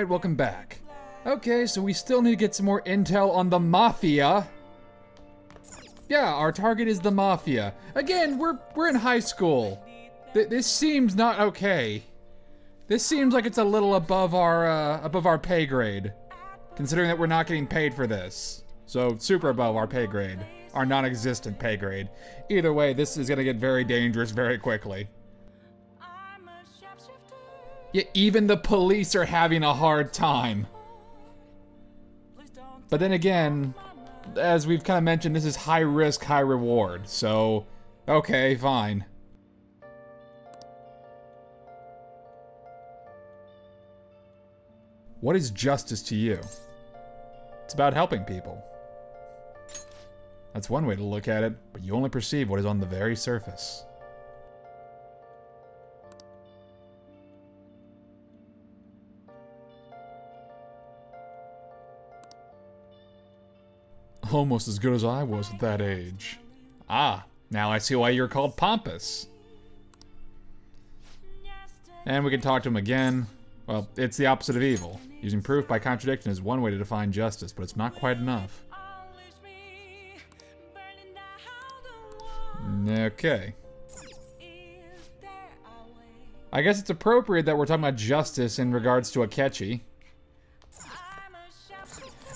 Alright, welcome back. Okay, so we still need to get some more intel on the Mafia. Yeah, our target is the Mafia. Again, we're in high school. This seems not okay. This seems like it's a little above our pay grade, considering that we're not getting paid for this. So super above our pay grade, our non-existent pay grade. Either way, this is gonna get very dangerous very quickly. Yeah, even the police are having a hard time. But then again, as we've kind of mentioned, this is high risk, high reward. So, okay, fine. What is justice to you? It's about helping people. That's one way to look at it, but you only perceive what is on the very surface. Almost as good as I was at that age. Ah, now I see why you're called pompous. And we can talk to him again. Well, it's the opposite of evil. Using proof by contradiction is one way to define justice, but it's not quite enough. Okay. I guess it's appropriate that we're talking about justice in regards to Akechi.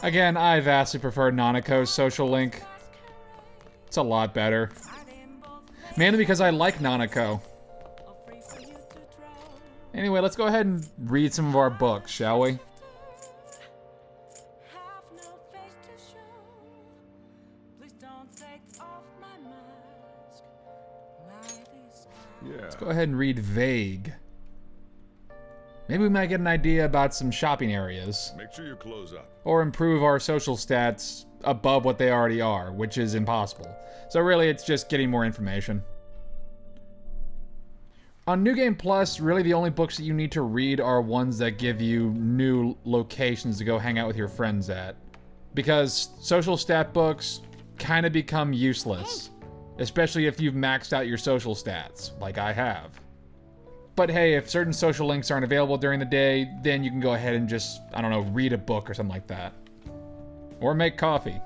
Again, I vastly prefer Nanako's social link. It's a lot better. Mainly because I like Nanako. Anyway, let's go ahead and read some of our books, shall we? Yeah. Let's go ahead and read Vague. Maybe we might get an idea about some shopping areas. Make sure you close up. Or improve our social stats above what they already are, which is impossible. So really, it's just getting more information. On New Game Plus, really the only books that you need to read are ones that give you new locations to go hang out with your friends at. Because social stat books kind of become useless. Especially if you've maxed out your social stats, like I have. But hey, if certain social links aren't available during the day, then you can go ahead and just, I don't know, read a book or something like that. Or make coffee.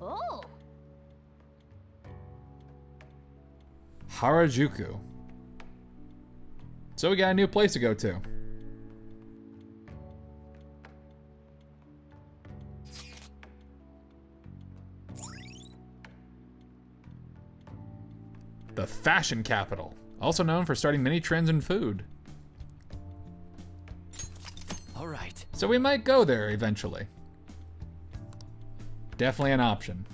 Oh. Harajuku. So we got a new place to go to. The fashion capital, also known for starting many trends in food. All right. So we might go there eventually. Definitely an option.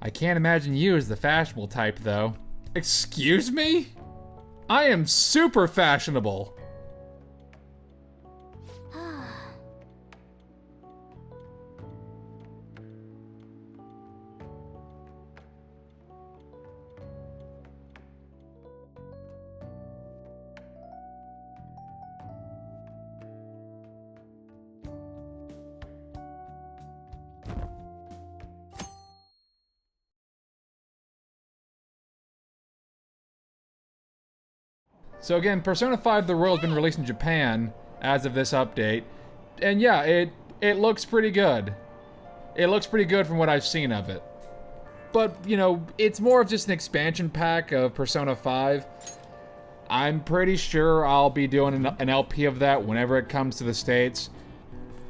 I can't imagine you as the fashionable type, though. Excuse me? I am super fashionable. So again, Persona 5 The Royal has been released in Japan as of this update. And yeah, it looks pretty good. It looks pretty good from what I've seen of it. But, you know, it's more of just an expansion pack of Persona 5. I'm pretty sure I'll be doing an LP of that whenever it comes to the States,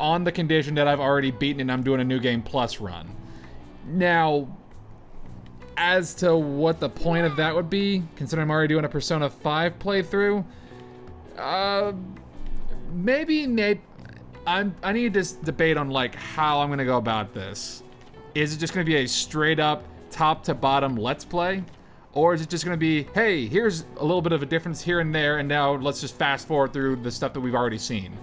on the condition that I've already beaten it and I'm doing a New Game Plus run. Now, as to what the point of that would be, considering I'm already doing a Persona 5 playthrough, maybe I need to debate on like how I'm gonna go about this. Is it just gonna be a straight up top to bottom Let's Play? Or is it just gonna be, hey, here's a little bit of a difference here and there, and now let's just fast forward through the stuff that we've already seen?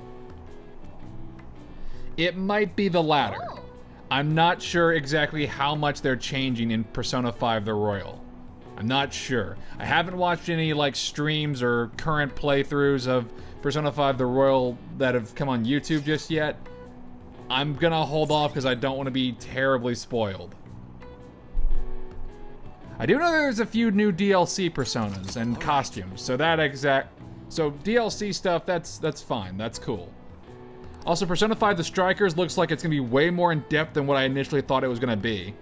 It might be the latter. I'm not sure exactly how much they're changing in Persona 5 The Royal. I'm not sure. I haven't watched any like streams or current playthroughs of Persona 5 The Royal that have come on YouTube just yet. I'm gonna hold off because I don't want to be terribly spoiled. I do know there's a few new DLC personas and costumes, so DLC stuff, that's fine, that's cool. Also, Persona 5 The Strikers looks like it's gonna be way more in depth than what I initially thought it was gonna be.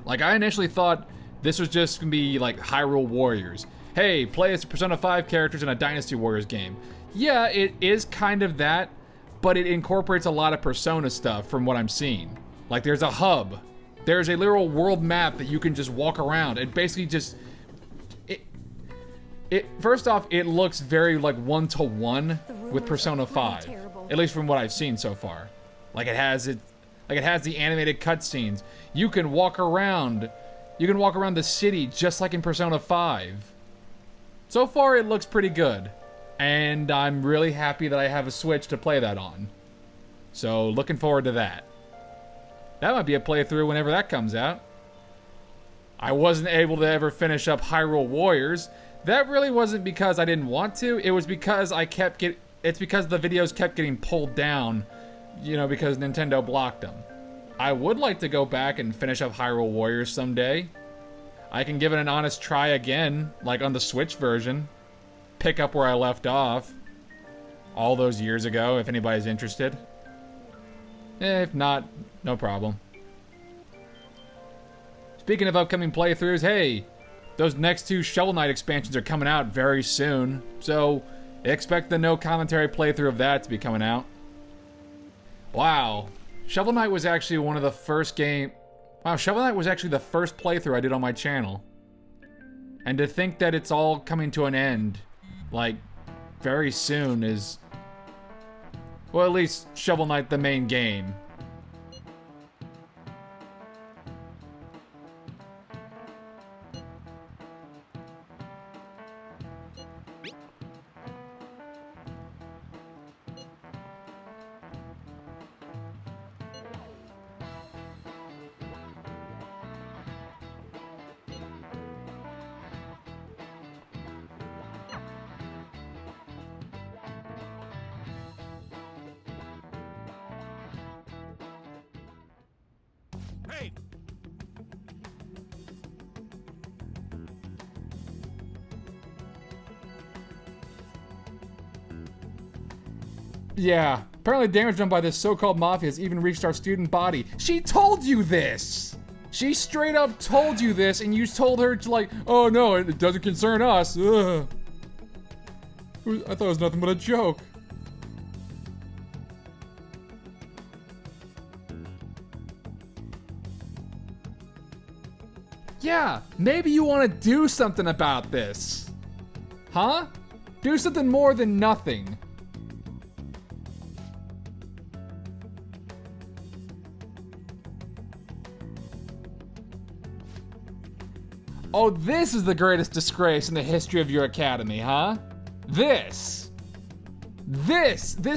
Like, I initially thought this was just gonna be like Hyrule Warriors. Hey, play as Persona 5 characters in a Dynasty Warriors game. Yeah, it is kind of that, but it incorporates a lot of Persona stuff from what I'm seeing. Like, there's a hub. There's a literal world map that you can just walk around. It basically just... First off, it looks very, like, one-to-one with Persona 5. At least from what I've seen so far. Like, it has the animated cutscenes. You can walk around. You can walk around the city just like in Persona 5. So far, it looks pretty good. And I'm really happy that I have a Switch to play that on. So, looking forward to that. That might be a playthrough whenever that comes out. I wasn't able to ever finish up Hyrule Warriors. That really wasn't because I didn't want to. It was because it's because the videos kept getting pulled down, you know, because Nintendo blocked them. I would like to go back and finish up Hyrule Warriors someday. I can give it an honest try again, like on the Switch version. Pick up where I left off all those years ago, if anybody's interested. If not, no problem. Speaking of upcoming playthroughs, hey, those next two Shovel Knight expansions are coming out very soon, so expect the no commentary playthrough of that to be coming out. Wow. Shovel Knight was actually one of the first Shovel Knight was actually the first playthrough I did on my channel. And to think that it's all coming to an end, like, very soon is... Well, at least Shovel Knight, the main game. Hey! Yeah, apparently damage done by this so-called Mafia has even reached our student body. She told you this! She straight up told you this, and you told her to like, oh no, it doesn't concern us. Ugh. I thought it was nothing but a joke. Yeah, maybe you want to do something about this. Huh? Do something more than nothing. Oh, this is the greatest disgrace in the history of your academy, huh? This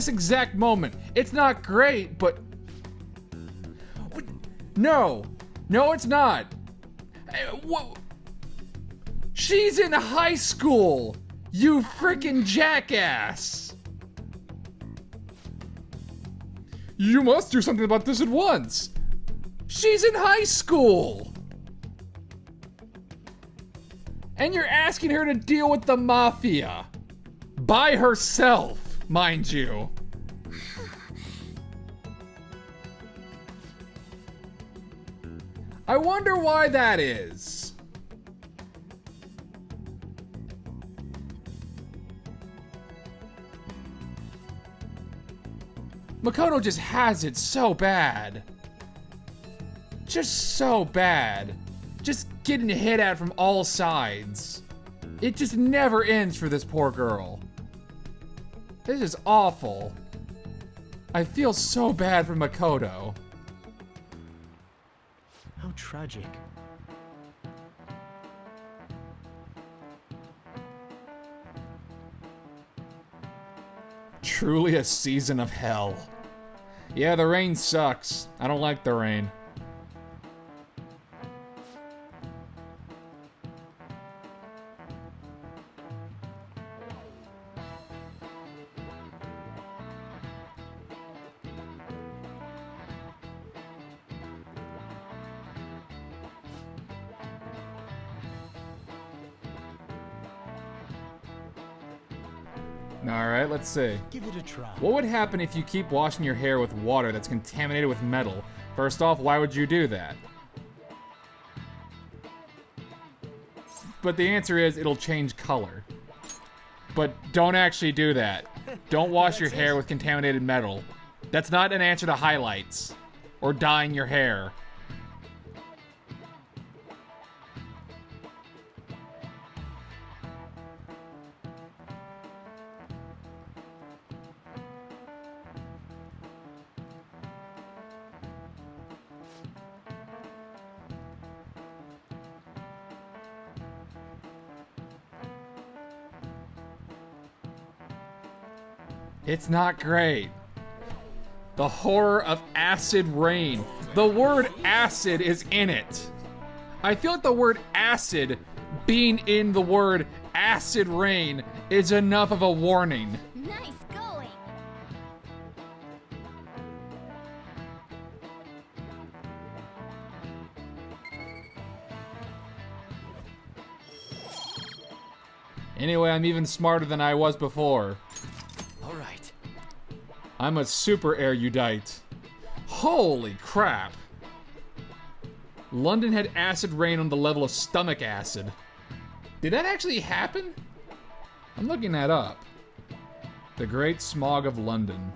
exact moment. It's not great, but... No, it's not. She's in high school, you freaking jackass. You must do something about this at once. She's in high school. And you're asking her to deal with the Mafia. By herself, mind you. I wonder why that is. Makoto just has it so bad. Just so bad. Just getting hit at from all sides. It just never ends for this poor girl. This is awful. I feel so bad for Makoto. How tragic. Truly a season of hell. Yeah, the rain sucks. I don't like the rain. Alright, let's see. Give it a try. What would happen if you keep washing your hair with water that's contaminated with metal? First off, why would you do that? But the answer is it'll change color. But don't actually do that. Don't wash your hair with contaminated metal. That's not an answer to highlights or dyeing your hair. It's not great. The horror of acid rain. The word acid is in it. I feel like the word acid being in the word acid rain is enough of a warning. Nice going. Anyway, I'm even smarter than I was before. All right. I'm a super erudite. Holy crap. London had acid rain on the level of stomach acid. Did that actually happen? I'm looking that up. The Great Smog of London.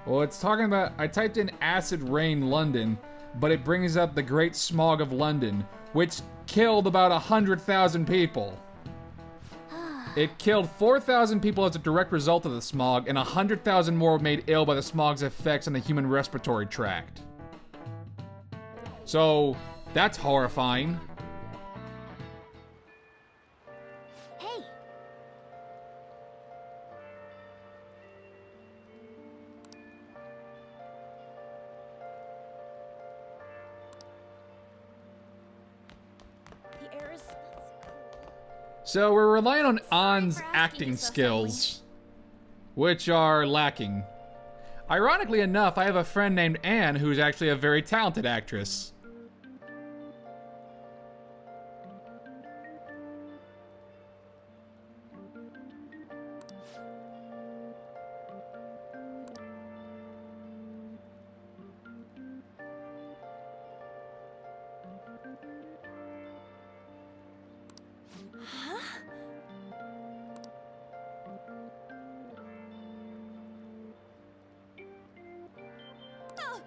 Well, it's talking about, I typed in acid rain London, but it brings up the Great Smog of London, which killed about 100,000 people. It killed 4,000 people as a direct result of the smog, and 100,000 more were made ill by the smog's effects on the human respiratory tract. So, that's horrifying. Hey. The air is So we're relying on Sorry Ann's for asking acting you so skills, which are lacking. Ironically enough, I have a friend named Anne who's actually a very talented actress. Oh,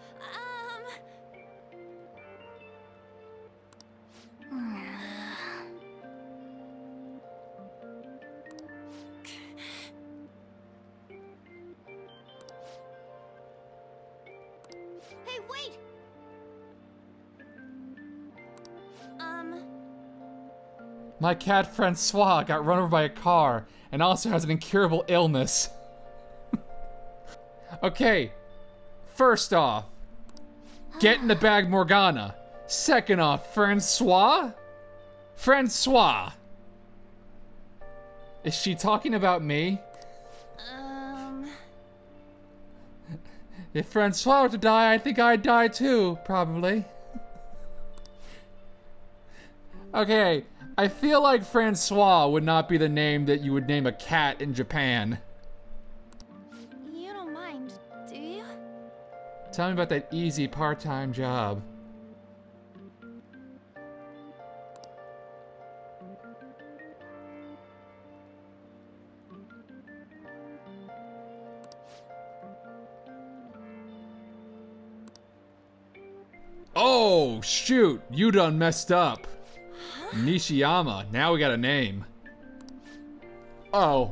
Hey, wait! My cat Francois got run over by a car and also has an incurable illness. Okay, first off, get in the bag, Morgana. Second off, Francois? Francois! Is she talking about me? If Francois were to die, I think I'd die too, probably. Okay, I feel like Francois would not be the name that you would name a cat in Japan. You don't mind, do you? Tell me about that easy part-time job. Oh, shoot, you done messed up. Nishiyama, now we got a name. Oh,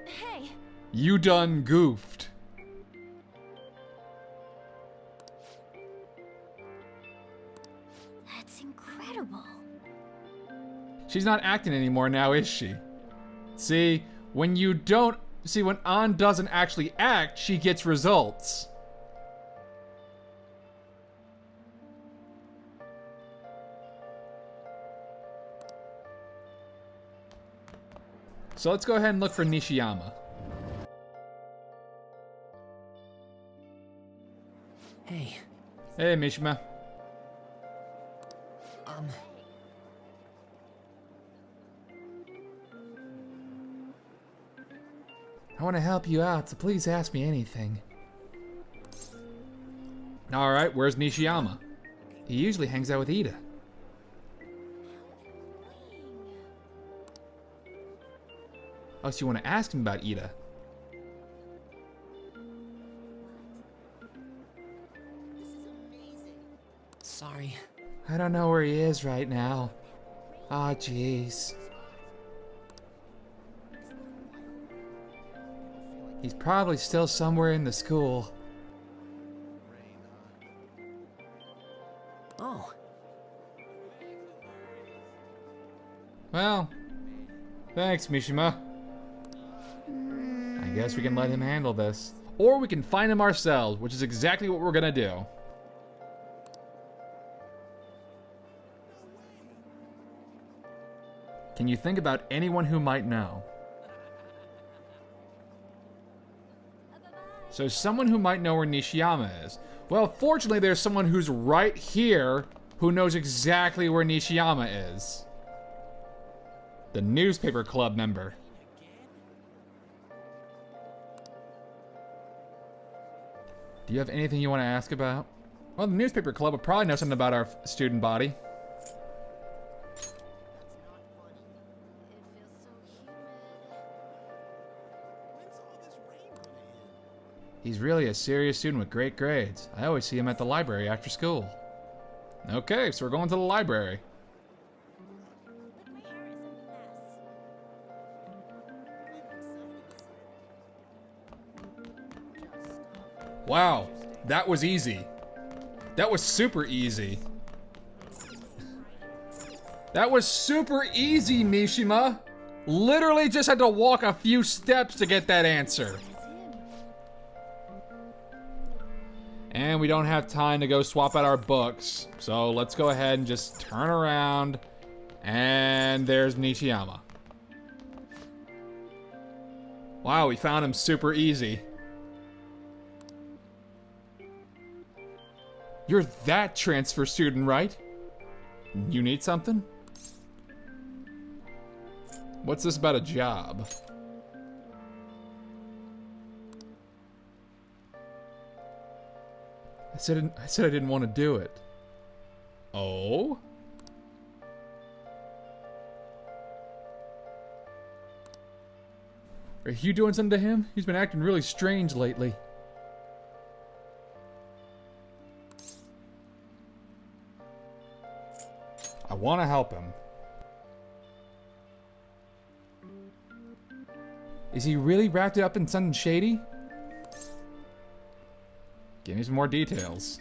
Hey, you done goofed. that's incredible. She's not acting anymore now, is she? See, when you don't See, when An doesn't actually act, she gets results. So let's go ahead and look for Nishiyama. Hey, Hey, Mishima. I want to help you out, so please ask me anything. Alright, where's Nishiyama? He usually hangs out with Ida. Oh, so you want to ask him about Ida? sorry. I don't know where he is right now. Aw, jeez. He's probably still somewhere in the school. Oh, Well, thanks, Mishima. I guess we can let him handle this. Or we can find him ourselves, which is exactly what we're gonna do. Can you think about anyone who might know? So someone who might know where Nishiyama is. Well, fortunately, there's someone who's right here who knows exactly where Nishiyama is. The newspaper club member. Do you have anything you want to ask about? Well, the newspaper club would probably know something about our student body. He's really a serious student with great grades. I always see him at the library after school. Okay, so we're going to the library. Wow, that was easy. That was super easy. That was super easy, Mishima. Literally just had to walk a few steps to get that answer. And we don't have time to go swap out our books. So let's go ahead and just turn around. And there's Nishiyama. Wow, we found him super easy. You're that transfer student, right? You need something? What's this about a job? I said I didn't want to do it. Oh? Are you doing something to him? He's been acting really strange lately. I want to help him. Is he really wrapped up in something shady? Give me some more details.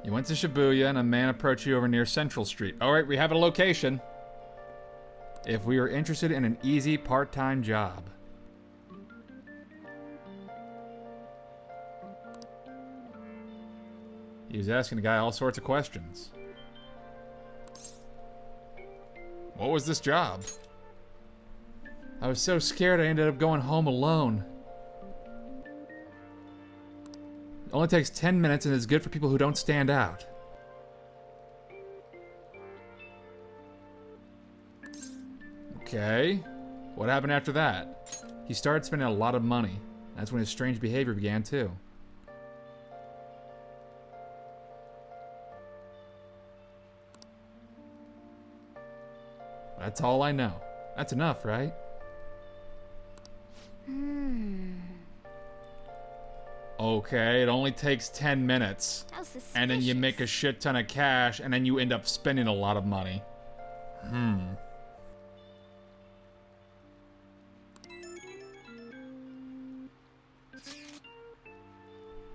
You went to Shibuya and a man approached you over near Central Street. Alright, we have a location. If we are interested in an easy part-time job. He was asking the guy all sorts of questions. What was this job? I was so scared I ended up going home alone. It only takes 10 minutes and is good for people who don't stand out. Okay. What happened after that? He started spending a lot of money. That's when his strange behavior began too. That's all I know. That's enough, right? Okay, it only takes 10 minutes. How suspicious. And then you make a shit ton of cash, and then you end up spending a lot of money.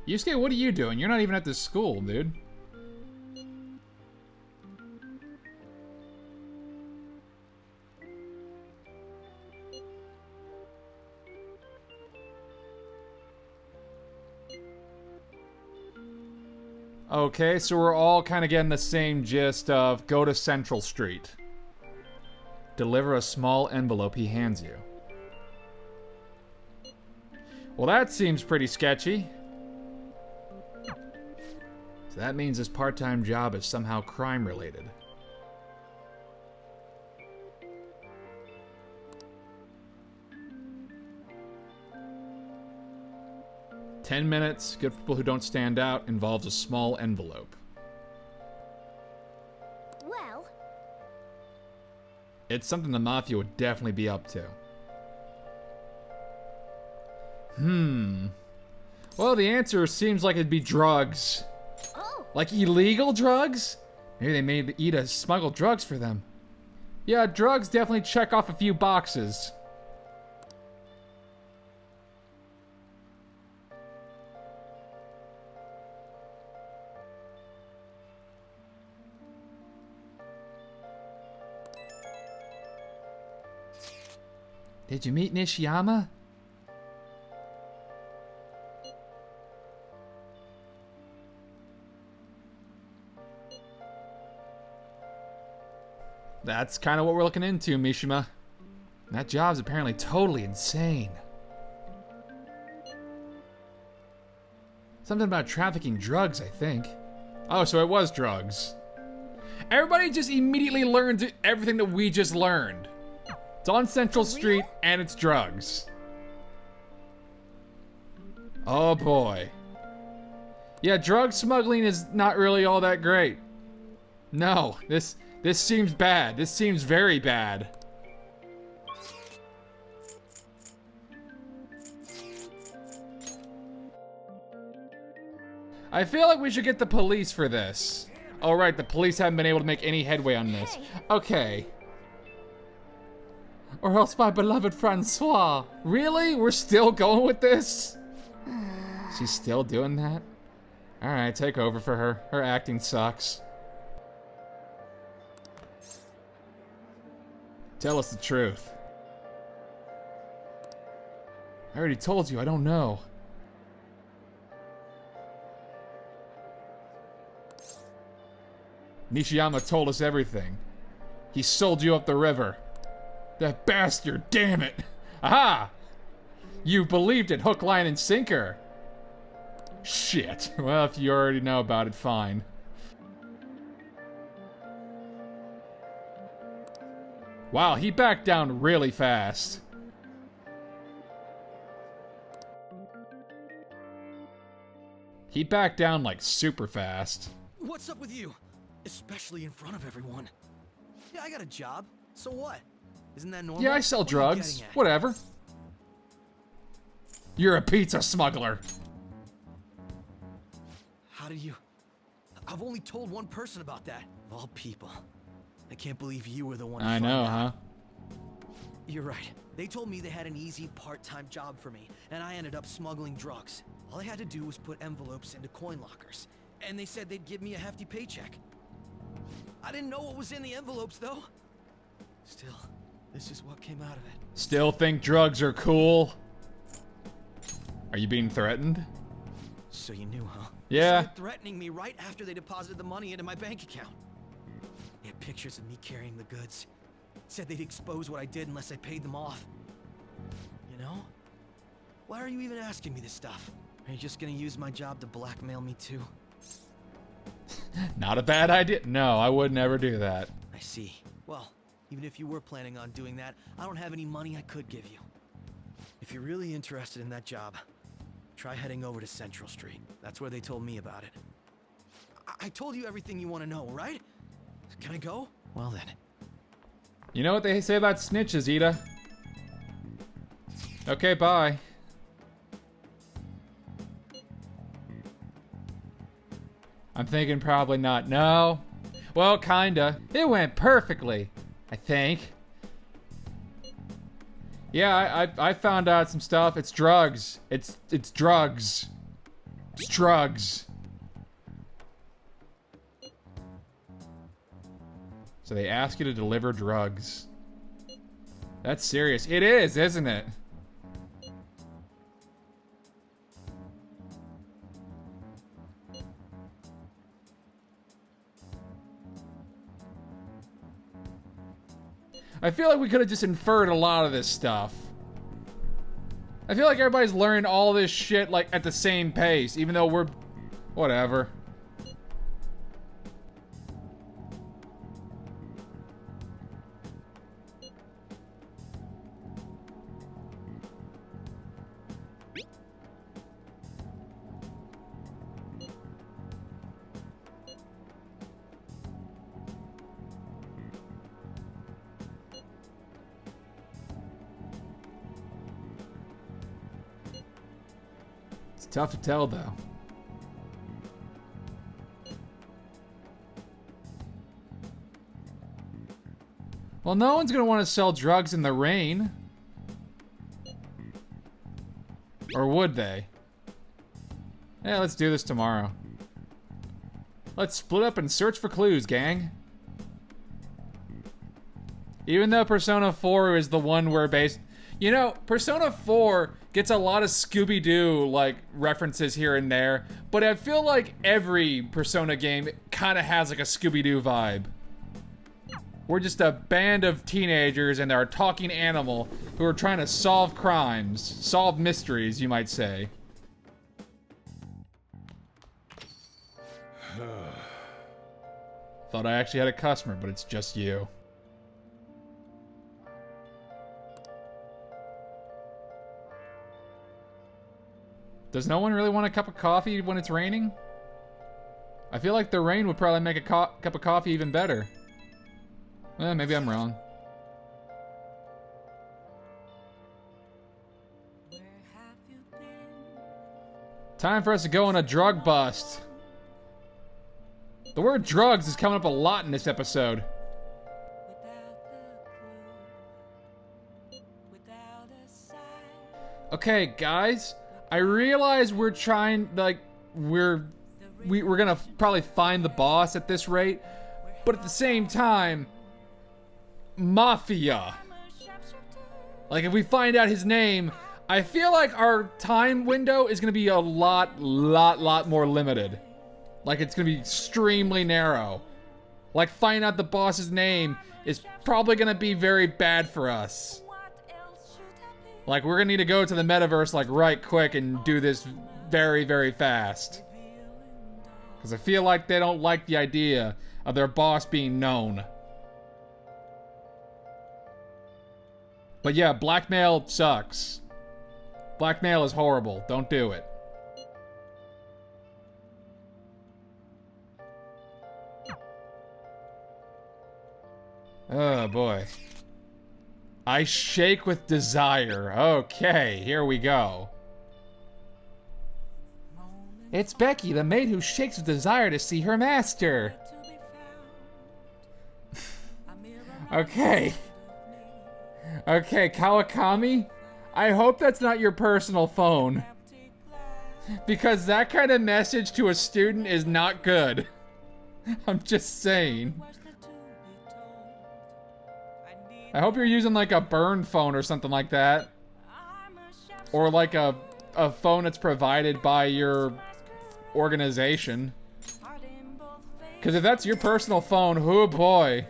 Yusuke, what are you doing? You're not even at this school, dude. Okay, so we're all kind of getting the same gist of go to Central Street. Deliver a small envelope he hands you. Well, that seems pretty sketchy. So that means this part-time job is somehow crime-related. "10 minutes, good for people who don't stand out, involves a small envelope." Well, It's something the Mafia would definitely be up to. Well, the answer seems like it'd be drugs. oh, Like illegal drugs? Maybe they made Ida smuggle drugs for them. Yeah, drugs definitely check off a few boxes. Did you meet Nishiyama? That's kind of what we're looking into, Mishima. That job's apparently totally insane. Something about trafficking drugs, I think. Oh, so it was drugs. Everybody just immediately learns everything that we just learned. It's on Central Street, and it's drugs. Oh boy. Yeah, drug smuggling is not really all that great. No, this seems bad. This seems very bad. I feel like we should get the police for this. Oh right, the police haven't been able to make any headway on this. Okay. Or else my beloved Francois. Really? We're still going with this? She's still doing that? Alright, take over for her. Her acting sucks. Tell us the truth. I already told you, I don't know. Nishiyama told us everything. He sold you up the river. That bastard, damn it! Aha! You believed it, hook, line, and sinker. Shit. Well, if you already know about it, fine. Wow, he backed down really fast. He backed down like super fast. What's up with you? Especially in front of everyone. Yeah, I got a job. So what? Isn't that normal? Yeah, I sell What are you drugs. getting at? Whatever. You're a pizza smuggler. How did you... I've only told one person about that. Of all people. I can't believe you were the one to I find know, out. huh? You're right. They told me they had an easy part-time job for me, and I ended up smuggling drugs. All I had to do was put envelopes into coin lockers, and they said they'd give me a hefty paycheck. I didn't know what was in the envelopes, though. Still, this is what came out of it. Still think drugs are cool? Are you being threatened? So you knew, huh? Yeah. They started threatening me right after they deposited the money into my bank account. They had pictures of me carrying the goods. Said they'd expose what I did unless I paid them off. You know? Why are you even asking me this stuff? Are you just gonna use my job to blackmail me too? Not a bad idea. No, I would never do that. I see. Well, even if you were planning on doing that, I don't have any money I could give you. If you're really interested in that job, try heading over to Central Street. That's where they told me about it. I told you everything you want to know, right? Can I go? Well then. You know what they say about snitches, Ida? Okay, bye. I'm thinking probably not. No. Well, kinda. It went perfectly, I think. Yeah, I found out some stuff. It's drugs. It's drugs. It's drugs. So they ask you to deliver drugs. That's serious. It is, isn't it? I feel like we could have just inferred a lot of this stuff. I feel like everybody's learning all this shit, like, at the same pace, even though we're... Whatever. It's tough to tell, though. Well, no one's gonna want to sell drugs in the rain. Or would they? Yeah, let's do this tomorrow. Let's split up and search for clues, gang. Even though Persona 4 is the one where you know, Persona 4 gets a lot of Scooby-Doo, like, references here and there, but I feel like every Persona game kind of has, like, a Scooby-Doo vibe. We're just a band of teenagers and our talking animal who are trying to solve crimes. Solve mysteries, you might say. Thought I actually had a customer, but it's just you. Does no one really want a cup of coffee when it's raining? I feel like the rain would probably make a cup of coffee even better. Maybe I'm wrong. Time for us to go on a drug bust. The word drugs is coming up a lot in this episode. Okay, guys, I realize we're trying, like, we're gonna probably find the boss at this rate, but at the same time, Mafia. Like, if we find out his name, I feel like our time window is gonna be a lot more limited. Like, it's gonna be extremely narrow. Like, finding out the boss's name is probably gonna be very bad for us. Like, we're gonna need to go to the metaverse, like, right quick and do this very fast. Because I feel like they don't like the idea of their boss being known. But yeah, blackmail sucks. Blackmail is horrible. Don't do it. Oh boy. I shake with desire. Okay, here we go. It's Becky, the maid who shakes with desire to see her master. Okay. Okay, Kawakami, I hope that's not your personal phone. Because that kind of message to a student is not good. I'm just saying. I hope you're using like a burn phone or something like that. Or like a phone that's provided by your organization. Because if that's your personal phone, oh boy.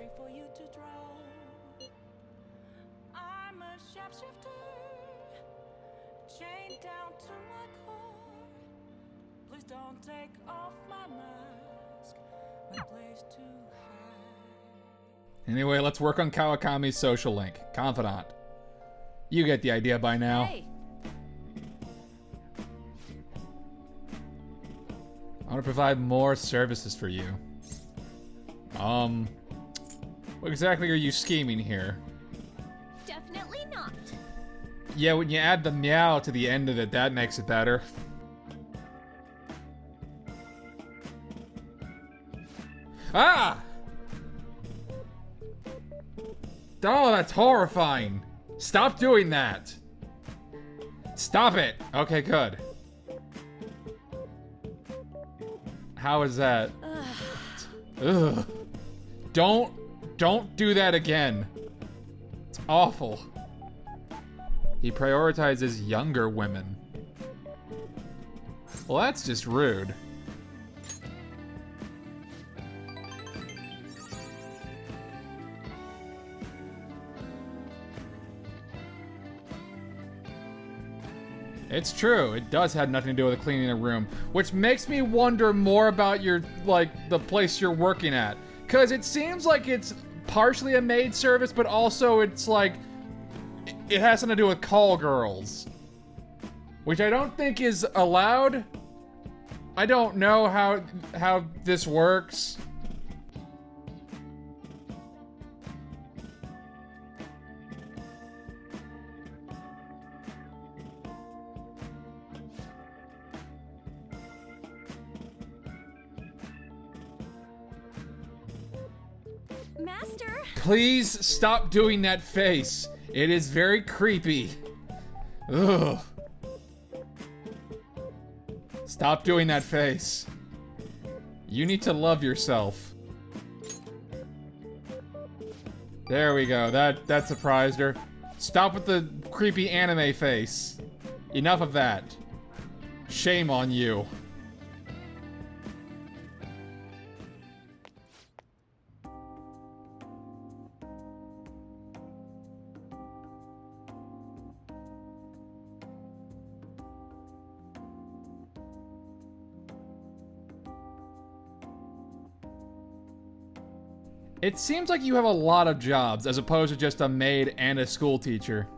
Anyway, let's work on Kawakami's social link. Confidant. You get the idea by now. Hey. I want to provide more services for you. What exactly are you scheming here? Definitely not. Yeah, when you add the meow to the end of it, that makes it better. Ah! Oh, that's horrifying. Stop doing that. Stop it. Okay, good. How is that? Ugh. Don't do that again. It's awful. He prioritizes younger women. Well, that's just rude. It's true. It does have nothing to do with cleaning a room, which makes me wonder more about your, like, the place you're working at. Because it seems like it's partially a maid service, but also it's like, it has something to do with call girls. Which I don't think is allowed. I don't know how this works. Master? Please stop doing that face. It is very creepy. Ugh. Stop doing that face. You need to love yourself. There we go. That surprised her. Stop with the creepy anime face. Enough of that. Shame on you. It seems like you have a lot of jobs as opposed to just a maid and a school teacher.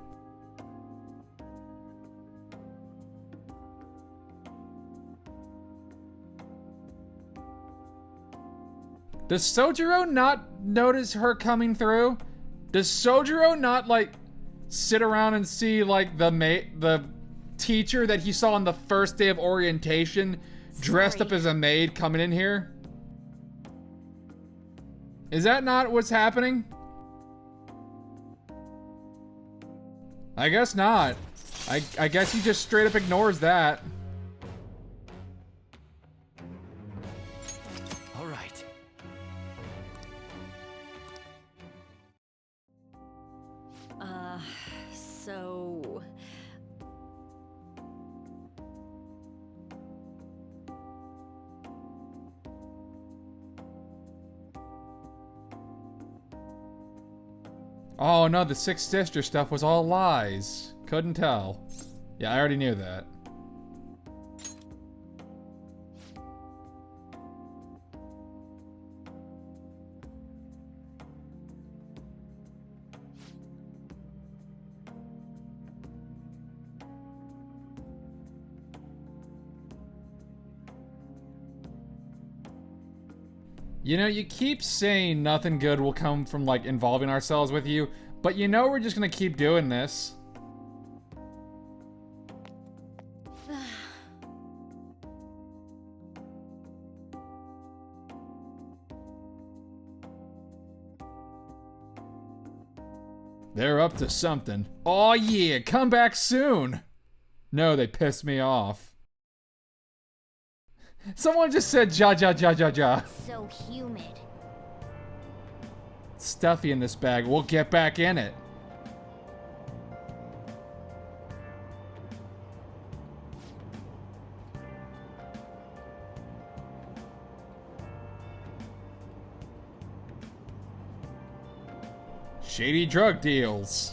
Does Sojiro not notice her coming through? Does Sojiro not, like, sit around and see, like, the teacher that he saw on the first day of orientation dressed up as a maid coming in here? Is that not what's happening? I guess not. I guess he just straight up ignores that. All right. So... Oh no, the Six Sister stuff was all lies. Couldn't tell. Yeah, I already knew that. You know, you keep saying nothing good will come from, like, involving ourselves with you, but you know we're just gonna keep doing this. They're up to something. Aw yeah, come back soon! No, they pissed me off. Someone just said ja ja ja ja ja. so humid. Stuffy in this bag. We'll get back in it. Shady drug deals.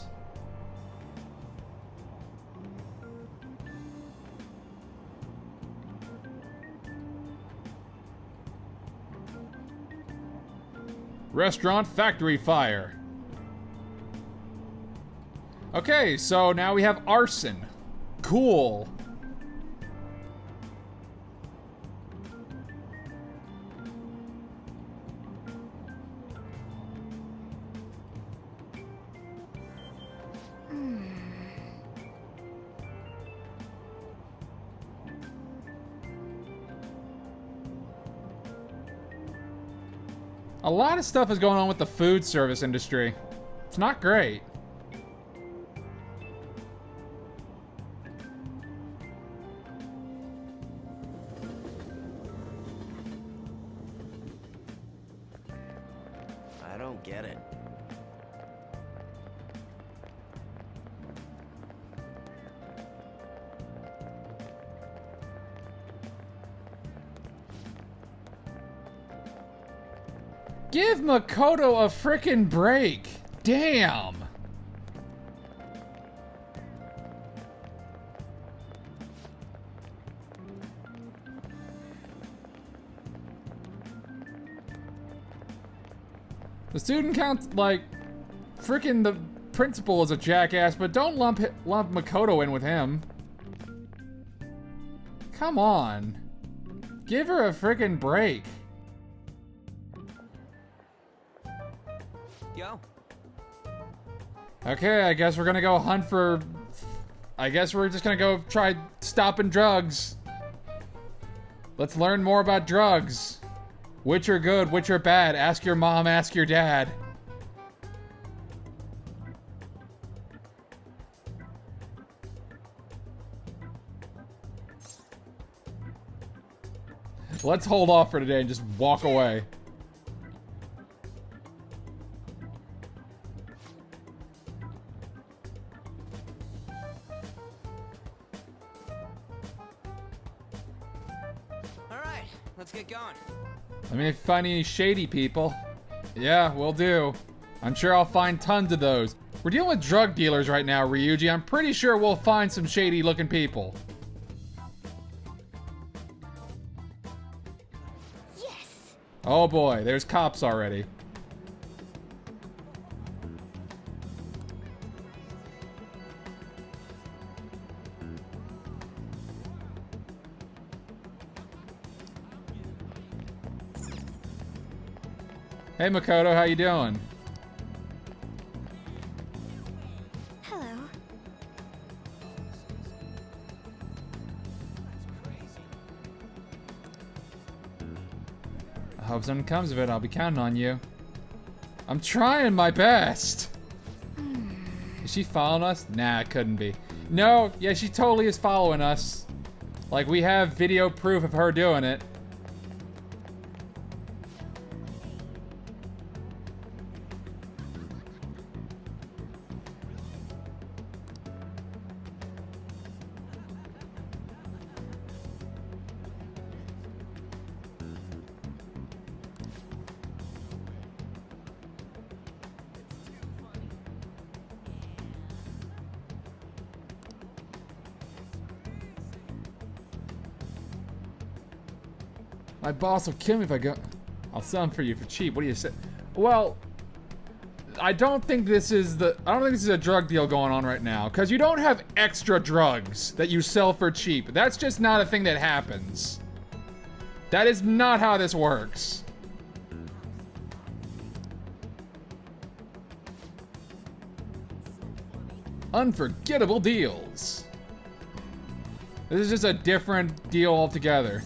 Restaurant factory fire. Okay, so now we have arson. Cool. A lot of stuff is going on with the food service industry. It's not great. I don't get it. Give Makoto a frickin' break. Damn. The student council, like, freaking the principal is a jackass, but don't lump Makoto in with him. Come on. Give her a freaking break. Yo. Okay, I guess we're gonna go hunt for... I guess we're just gonna go try stopping drugs. Let's learn more about drugs. Which are good, which are bad. Ask your mom, ask your dad. Let's hold off for today and just walk away. Alright, let's get going. Let me find any shady people. Yeah, will do. I'm sure I'll find tons of those. We're dealing with drug dealers right now, Ryuji. I'm pretty sure we'll find some shady looking people. Yes! Oh boy, there's cops already. Hey Makoto, how you doing? Hello. I hope something comes of it. I'll be counting on you. I'm trying my best. Is she following us? Nah, it couldn't be. No, yeah, she totally is following us. Like, we have video proof of her doing it. My boss will kill me if I go. I'll sell them for you for cheap. What do you say? Well, I don't think this is a drug deal going on right now, because you don't have extra drugs that you sell for cheap. That's just not a thing that happens. That is not how this works. Unforgettable deals. This is just a different deal altogether.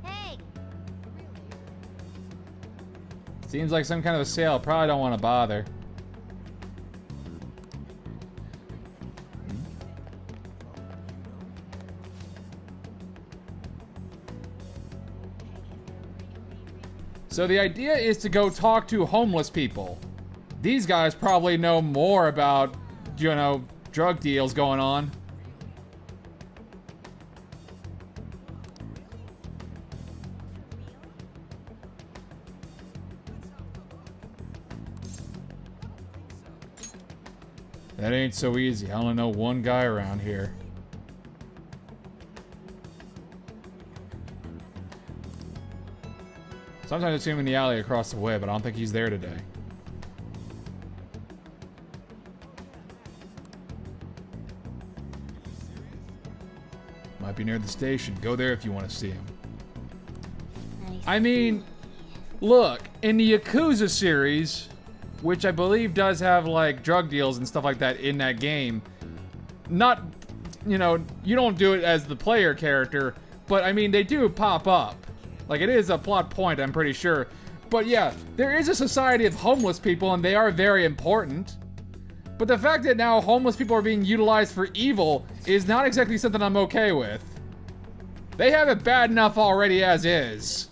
Hey! Seems like some kind of a sale. Probably don't want to bother. So the idea is to go talk to homeless people. These guys probably know more about, you know, drug deals going on. That ain't so easy. I only know one guy around here. Sometimes I see him in the alley across the way, but I don't think he's there today. Might be near the station. Go there if you want to see him. I mean, look, in the Yakuza series, which I believe does have like drug deals and stuff like that in that game, not, you know, you don't do it as the player character, but I mean, they do pop up. Like, it is a plot point, I'm pretty sure. But yeah, there is a society of homeless people, and they are very important. But the fact that now homeless people are being utilized for evil is not exactly something I'm okay with. They have it bad enough already as is.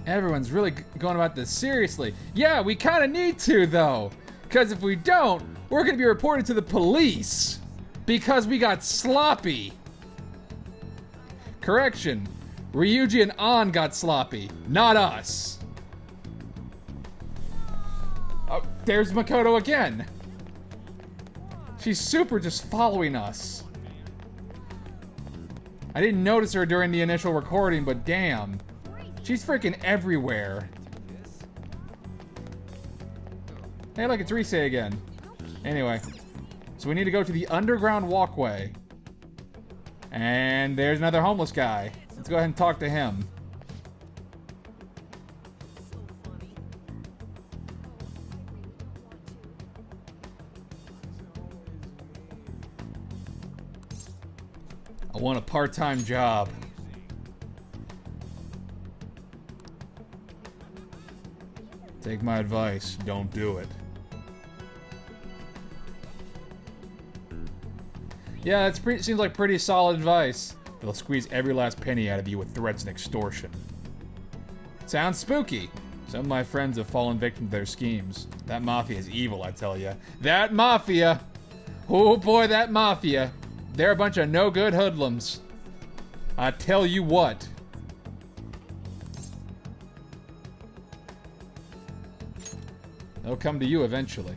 Everyone's really going about this seriously. Yeah, we kind of need to, though. Because if we don't, we're going to be reported to the police. Because we got sloppy. Correction. Ryuji and An got sloppy. Not us. Oh, there's Makoto again. She's super just following us. I didn't notice her during the initial recording, but damn. She's freaking everywhere. Hey, look, it's Rise again. Anyway, so we need to go to the underground walkway. And there's another homeless guy. Let's go ahead and talk to him. I want a part-time job. Take my advice, don't do it. Yeah, it seems like pretty solid advice. They'll squeeze every last penny out of you with threats and extortion. Sounds spooky. Some of my friends have fallen victim to their schemes. That Mafia is evil, I tell ya. That Mafia! Oh boy, that Mafia. They're a bunch of no-good hoodlums. I tell you what. They'll come to you eventually.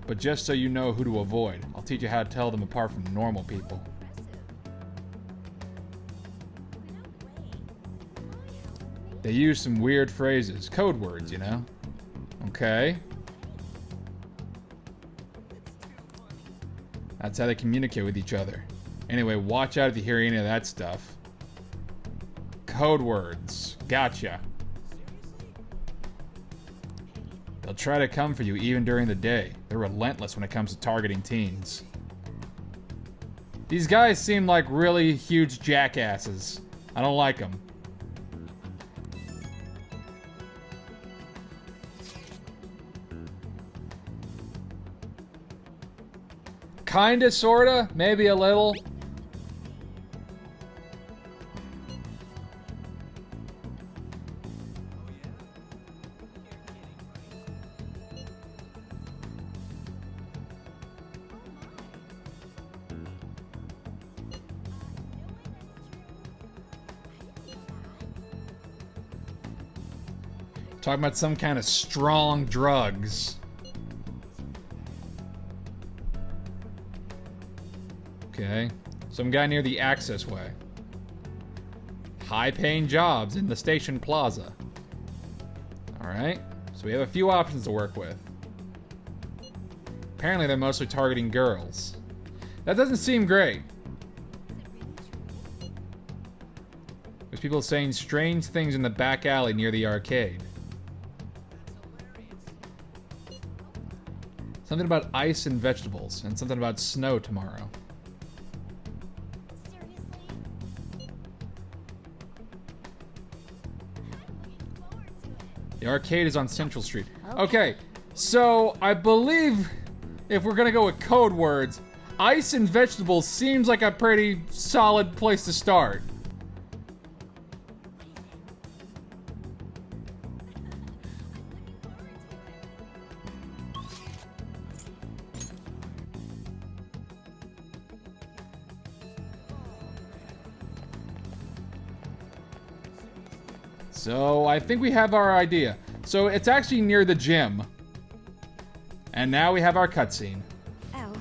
But just so you know who to avoid, I'll teach you how to tell them apart from normal people. They use some weird phrases, code words, you know? Okay. That's how they communicate with each other. Anyway, watch out if you hear any of that stuff. Code words. Gotcha. They'll try to come for you even during the day. They're relentless when it comes to targeting teens. These guys seem like really huge jackasses. I don't like them. Kinda, sorta, maybe a little. Talking about some kind of strong drugs. Okay. Some guy near the access way. High-paying jobs in the station plaza. Alright. So we have a few options to work with. Apparently they're mostly targeting girls. That doesn't seem great. There's people saying strange things in the back alley near the arcade. Something about ice and vegetables, and something about snow tomorrow. The arcade is on Central Street. Okay, so I believe if we're gonna go with code words, ice and vegetables seems like a pretty solid place to start. So I think we have our idea. So it's actually near the gym. And now we have our cutscene. Oh.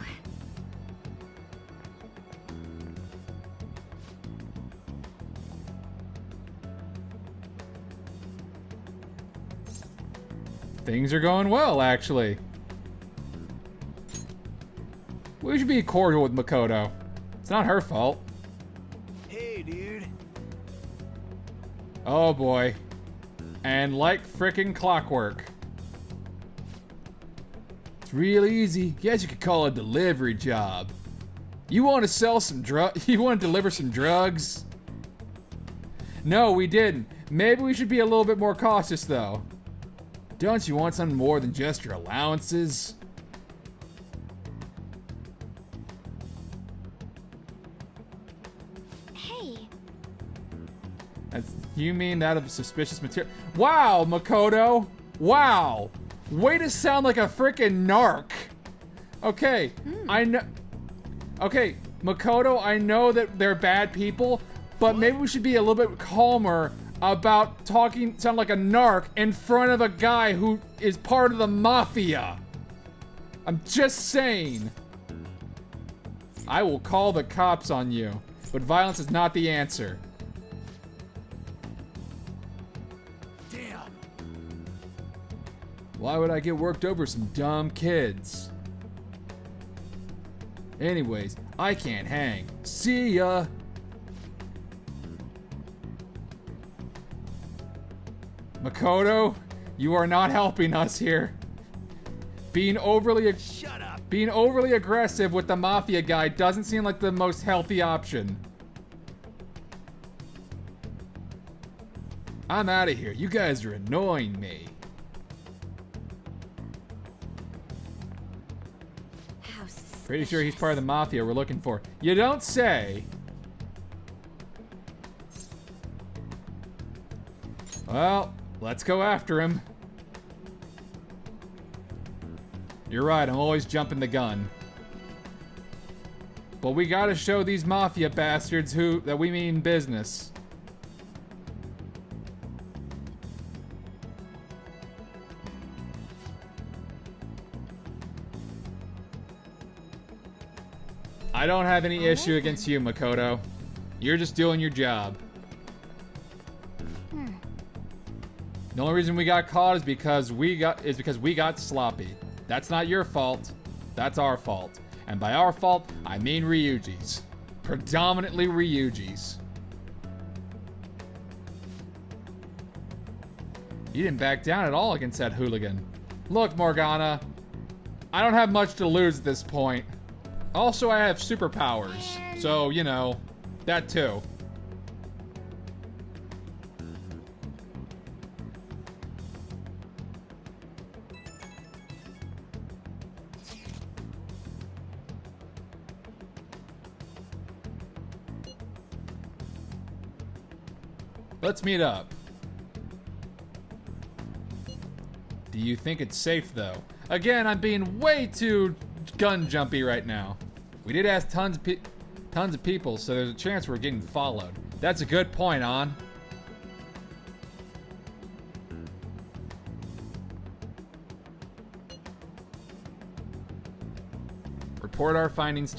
Things are going well, actually. We should be cordial with Makoto. It's not her fault. Hey, dude. Oh boy. And like frickin' clockwork. It's real easy. Guess you could call it a delivery job. You want to sell some you want to deliver some drugs? No, we didn't. Maybe we should be a little bit more cautious though. Don't you want something more than just your allowances? Hey, You mean that of suspicious material? Wow, Makoto! Wow! Way to sound like a freaking narc! Okay, I know... Okay, Makoto, I know that they're bad people, but maybe we should be a little bit calmer about sound like a narc in front of a guy who is part of the Mafia. I'm just saying. I will call the cops on you, but violence is not the answer. Damn. Why would I get worked over some dumb kids? Anyways, I can't hang. See ya! Makoto, you are not helping us here. Being overly Shut up. Being overly aggressive with the Mafia guy doesn't seem like the most healthy option. I'm out of here. You guys are annoying me. how Pretty sure he's part of the Mafia we're looking for. You don't say. Well, let's go after him. You're right, I'm always jumping the gun. But we gotta show these Mafia bastards that we mean business. I don't have any issue against you, Makoto. You're just doing your job. The only reason we got caught is because we got sloppy. That's not your fault. That's our fault. And by our fault, I mean Ryuji's. Predominantly Ryuji's. You didn't back down at all against that hooligan. Look, Morgana, I don't have much to lose at this point. Also, I have superpowers, so, you know, that too. Let's meet up. Do you think it's safe, though? Again, I'm being way too gun jumpy right now. We did ask tons of people, so there's a chance we're getting followed. That's a good point, On. Report our findings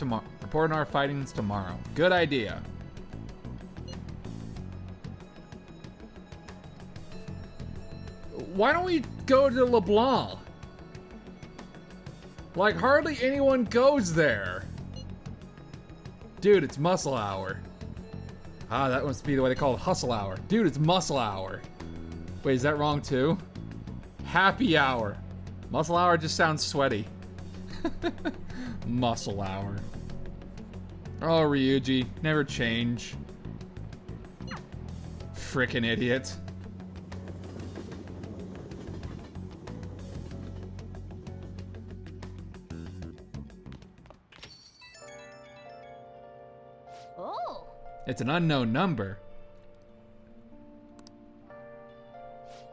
tomorrow. Good idea. Why don't we go to LeBlanc? Like, hardly anyone goes there. Dude, it's muscle hour. Ah, that must be the way they call it, hustle hour. Dude, it's muscle hour. Wait, is that wrong too? Happy hour. Muscle hour just sounds sweaty. Muscle hour. Oh, Ryuji, never change. Frickin' idiot. Oh, It's an unknown number.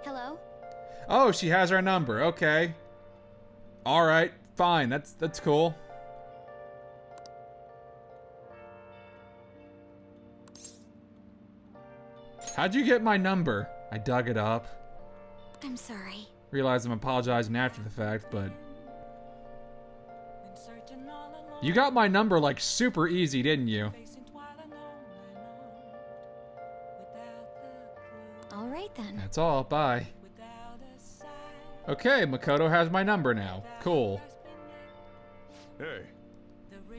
hello? Oh, she has our number. Okay. All right, fine. That's cool. How'd you get my number? I dug it up. I'm sorry. Realize I'm apologizing after the fact, but you got my number like super easy, didn't you? All right then. That's all. Bye. Okay, Makoto has my number now. Cool. Hey,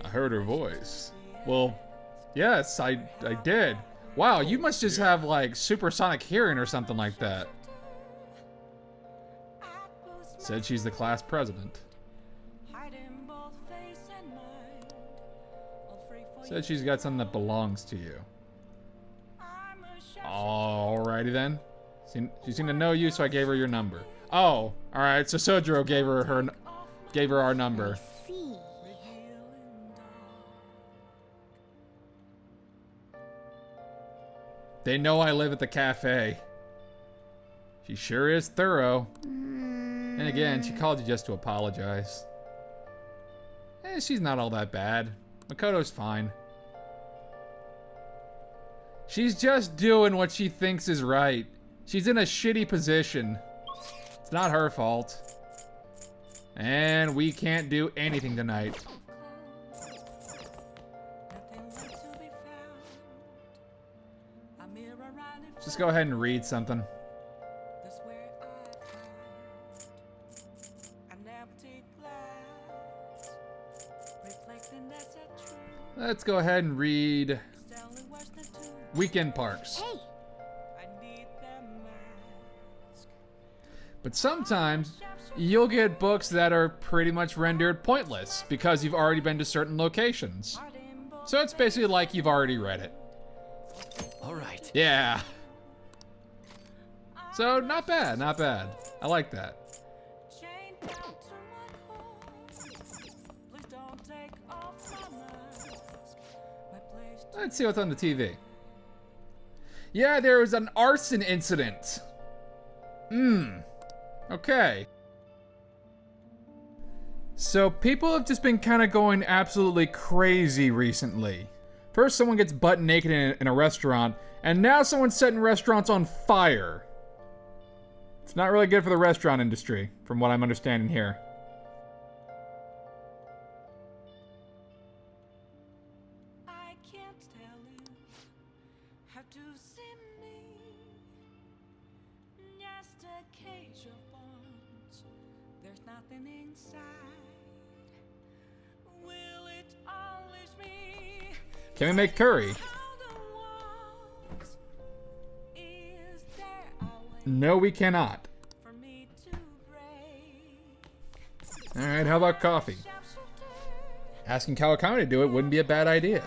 I heard her voice. Well, yes, I did. Wow, you must just have like supersonic hearing or something like that. Said she's the class president. Said she's got something that belongs to you. Alrighty then. She seemed to know you, so I gave her your number. Oh, alright, so Sojiro gave her our number. See. They know I live at the cafe. She sure is thorough. And again, she called you just to apologize. She's not all that bad. Makoto's fine. She's just doing what she thinks is right. She's in a shitty position. It's not her fault. And we can't do anything tonight. Just go ahead and read something. Let's go ahead and read Weekend Parks. Hey. But sometimes you'll get books that are pretty much rendered pointless because you've already been to certain locations. So it's basically like you've already read it. All right. Yeah. So not bad, not bad. I like that. Let's see what's on the TV. Yeah, there was an arson incident. Okay. So people have just been kind of going absolutely crazy recently. First someone gets butt naked in a restaurant, and now someone's setting restaurants on fire. It's not really good for the restaurant industry, from what I'm understanding here. I can't tell you how to see me. Just a cage of bones. There's nothing inside. Will it always be? Can we make curry? No, we cannot. Alright, how about coffee? Asking Kawakami to do it wouldn't be a bad idea.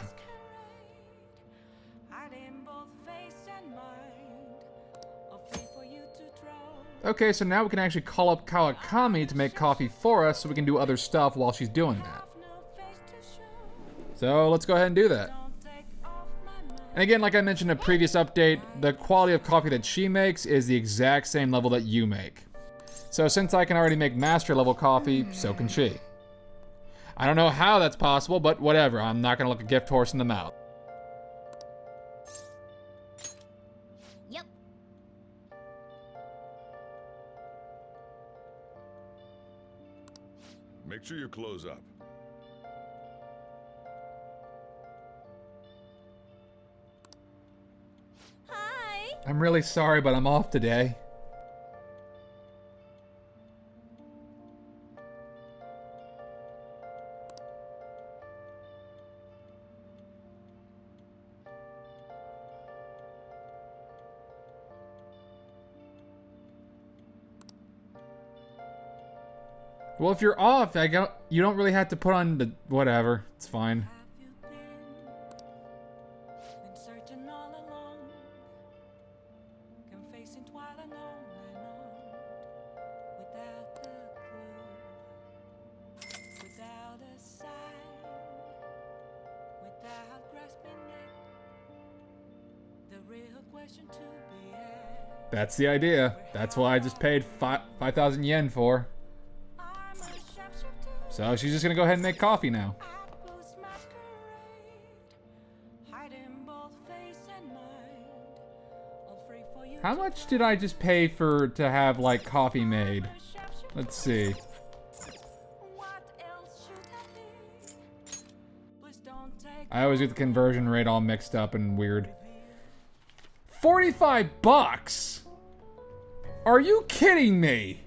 Okay, so now we can actually call up Kawakami to make coffee for us so we can do other stuff while she's doing that. So let's go ahead and do that. And again, like I mentioned in a previous update, the quality of coffee that she makes is the exact same level that you make. So since I can already make master level coffee, so can she. I don't know how that's possible, but whatever, I'm not gonna look a gift horse in the mouth. Yep. Make sure you close up. Hi. I'm really sorry, but I'm off today. Well, if you're off, you don't really have to put on the whatever. It's fine. Searching all along, confessing while on and on, without a clue, without a sign, without grasping it. The real question to be asked. That's the idea. That's why I just paid 5,000 yen for. I'm a sharpshooter. So she's just gonna go ahead and make coffee now. Apples masquerade, hiding both face and mind, all free for you. How much did I just pay to have like coffee made? Let's see. What else should I be? Please don't take I always get the conversion rate all mixed up and weird. 45 bucks? Are you kidding me?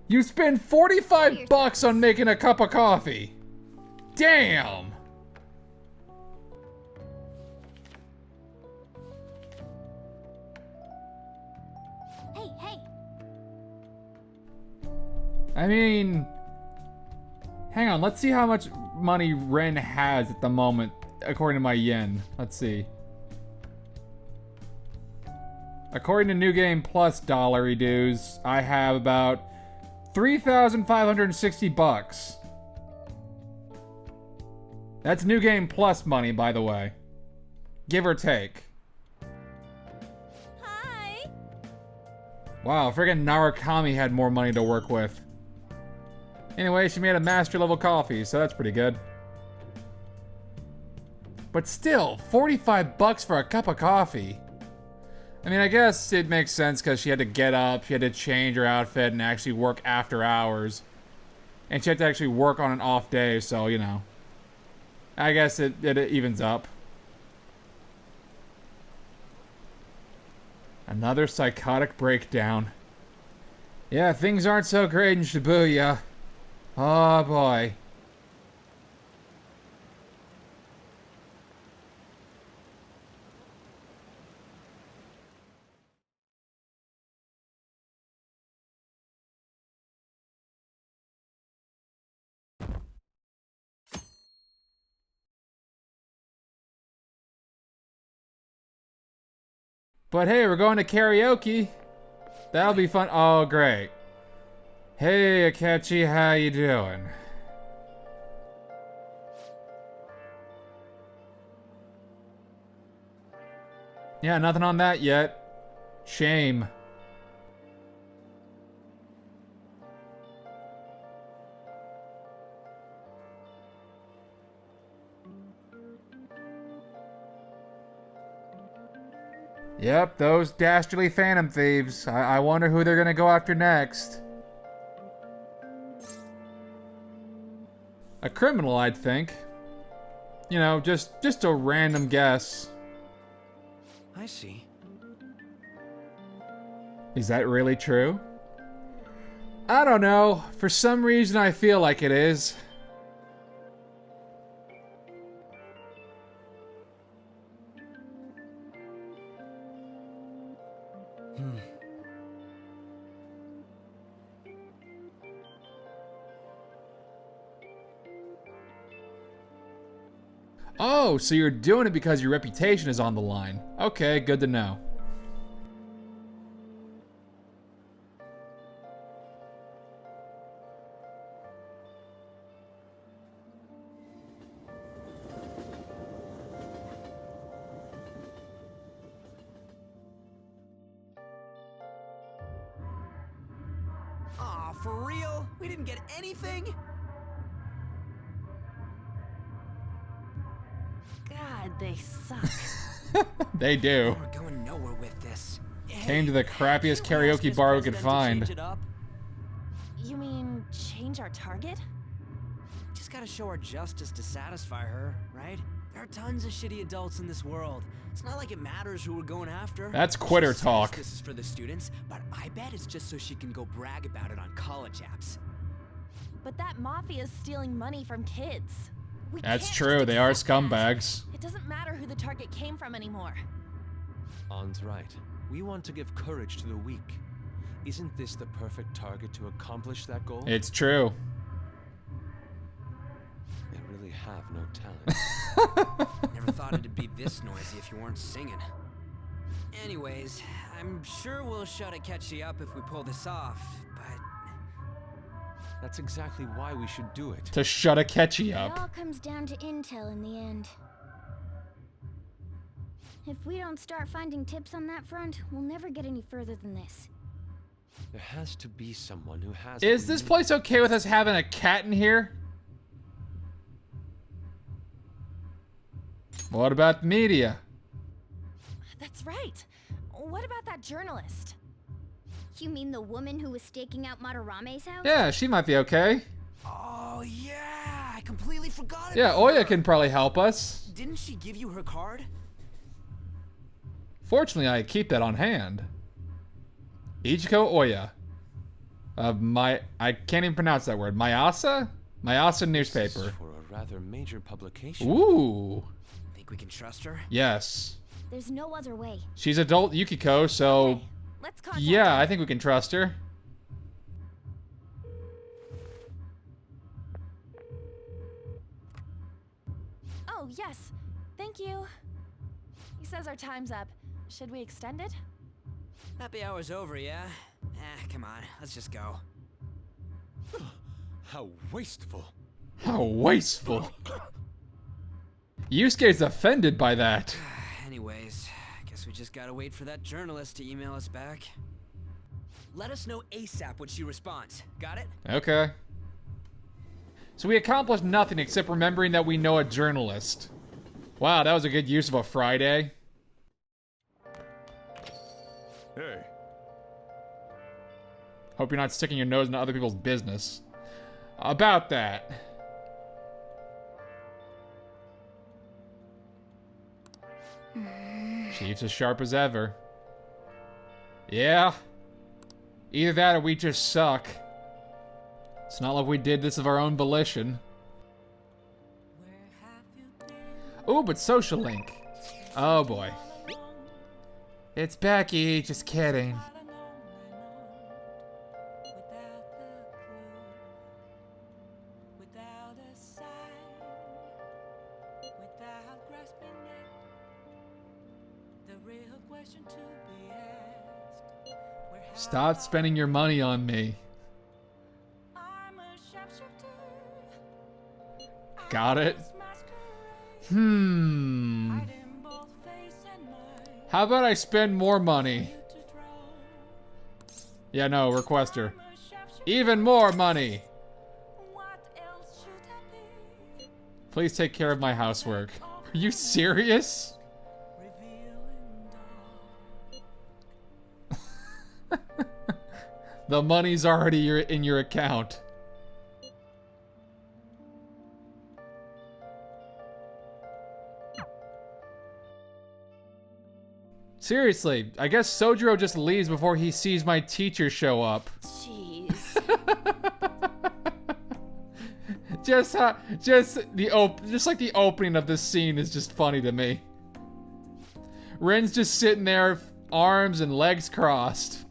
You spend 45 bucks on making a cup of coffee. Damn. Hey, hey. I mean, hang on, let's see how much money Ren has at the moment, according to my yen. Let's see. According to New Game Plus dollary dues, I have about 3,560 bucks. That's New Game Plus money, by the way. Give or take. Hi. Wow, friggin' Narukami had more money to work with. Anyway, she made a master level coffee, so that's pretty good. But still, 45 bucks for a cup of coffee. I mean, I guess it makes sense because she had to get up, she had to change her outfit and actually work after hours. And she had to actually work on an off day, so, you know. I guess it evens up. Another psychotic breakdown. Yeah, things aren't so great in Shibuya. Oh boy. But hey, we're going to karaoke. That'll be fun. Oh, great. Hey, Akechi, how you doing? Yeah, nothing on that yet. Shame. Yep, those dastardly Phantom Thieves. I wonder who they're gonna go after next. A criminal, I'd think. You know, just a random guess. I see. Is that really true? I don't know. For some reason, I feel like it is. Oh, so you're doing it because your reputation is on the line. Okay, good to know. Aw, for real? We didn't get anything? God, they suck. They do. We're going nowhere with this. Came to the crappiest Can't we ask karaoke Miss bar we could President to find. change it up? You mean change our target? Just gotta show our justice to satisfy her, right? There are tons of shitty adults in this world. It's not like it matters who we're going after. That's quitter She says talk. This is for the students, but I bet it's just so she can go brag about it on college apps. But that Mafia's stealing money from kids. We That's can't true, just they are accept that. scumbags. It doesn't matter who the target came from anymore. An's right. We want to give courage to the weak. Isn't this the perfect target to accomplish that goal? It's true. They really have no talent. Never thought it'd be this noisy if you weren't singing. Anyways, I'm sure we'll shut Akechi up if we pull this off, but That's exactly why we should do it. To shut Akechi It all up. comes down to intel in the end. If we don't start finding tips on that front, we'll never get any further than this. There has to be someone who has. Is what we this need. place okay with us having a cat in here? What about the media? That's right. What about that journalist? You mean the woman who was staking out Madarame's house? Yeah, she might be okay. oh yeah, I completely forgot Yeah, about Oya her. can probably help us. Didn't she give you her card? Fortunately, I keep that on hand. Ichiko Oya. I can't even pronounce that word. Mayasa? Mayasa This is newspaper. for a rather major publication. Ooh. Think we can trust her? Yes. There's no other way. She's adult Yukiko, so Okay, let's contact yeah, her. I think we can trust her. Oh, yes. Thank you. He says our time's up. Should we extend it? Happy hour's over, yeah? Come on, let's just go. How wasteful. How wasteful. Yusuke's offended by that. Anyways, guess we just gotta wait for that journalist to email us back. Let us know ASAP when she responds. Got it? Okay. So we accomplished nothing except remembering that we know a journalist. Wow, that was a good use of a Friday. Hey. Hope you're not sticking your nose into other people's business. About that. Chief's as sharp as ever. Yeah. Either that or we just suck. It's not like we did this of our own volition. Oh, but social link. Oh boy. It's Becky, just kidding. Stop spending your money on me. Got it? How about I spend more money? Yeah, no, requester. Even more money! Please take care of my housework. Are you serious? The money's already in your account. Seriously, I guess Sojiro just leaves before he sees my teacher show up. Jeez. just like the opening of this scene is just funny to me. Ren's just sitting there, arms and legs crossed.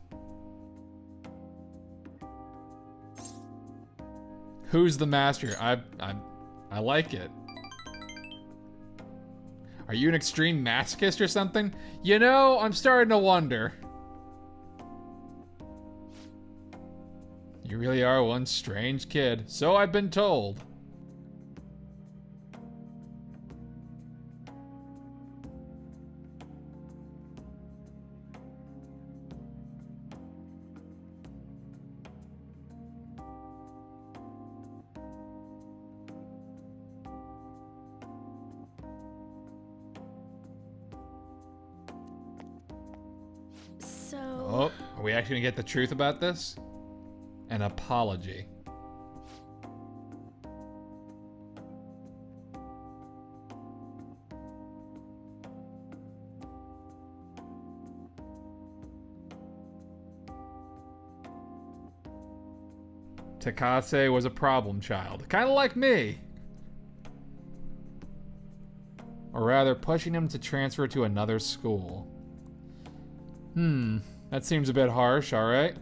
Who's the master? I like it. Are you an extreme masochist or something? You know, I'm starting to wonder. You really are one strange kid. So I've been told. Oh, are we actually gonna get the truth about this? An apology. Takase was a problem child, kind of like me. Or rather, pushing him to transfer to another school. That seems a bit harsh, alright.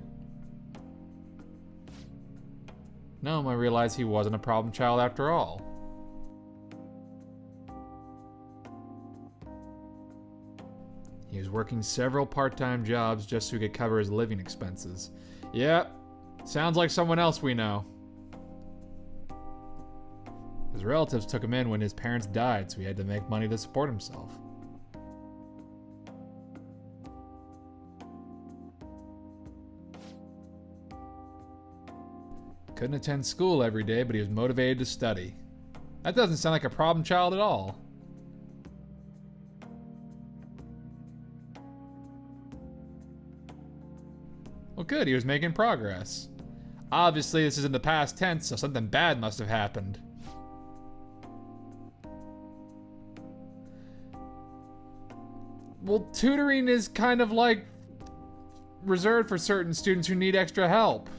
No, I realized he wasn't a problem child after all. He was working several part-time jobs just so he could cover his living expenses. Yep, sounds like someone else we know. His relatives took him in when his parents died, so he had to make money to support himself. Couldn't attend school every day, but he was motivated to study. That doesn't sound like a problem child at all. Well, good, he was making progress. Obviously, this is in the past tense, so something bad must have happened. Well, tutoring is kind of like reserved for certain students who need extra help.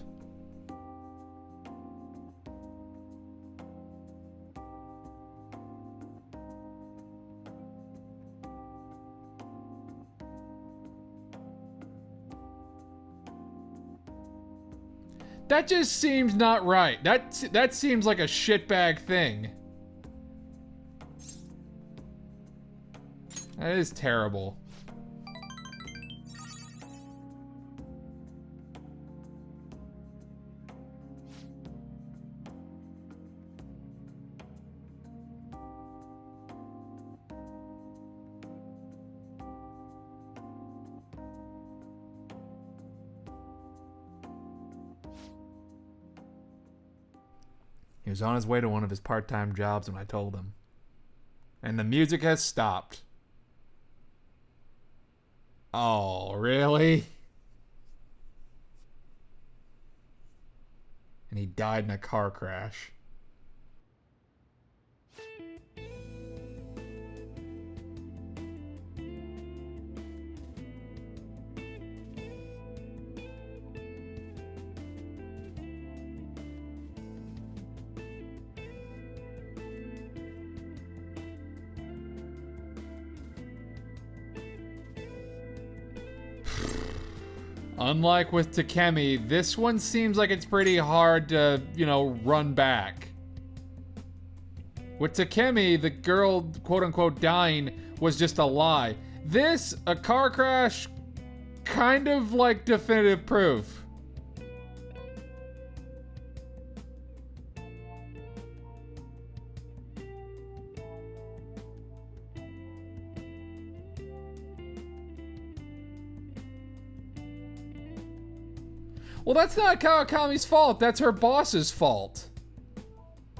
That just seems not right. That seems like a shitbag thing. That is terrible. He was on his way to one of his part-time jobs when I told him. And the music has stopped. Oh, really? And he died in a car crash. Unlike with Takemi, this one seems like it's pretty hard to, run back. With Takemi, the girl, quote-unquote, dying was just a lie. This, a car crash, kind of like definitive proof. Well, that's not Kawakami's fault. That's her boss's fault.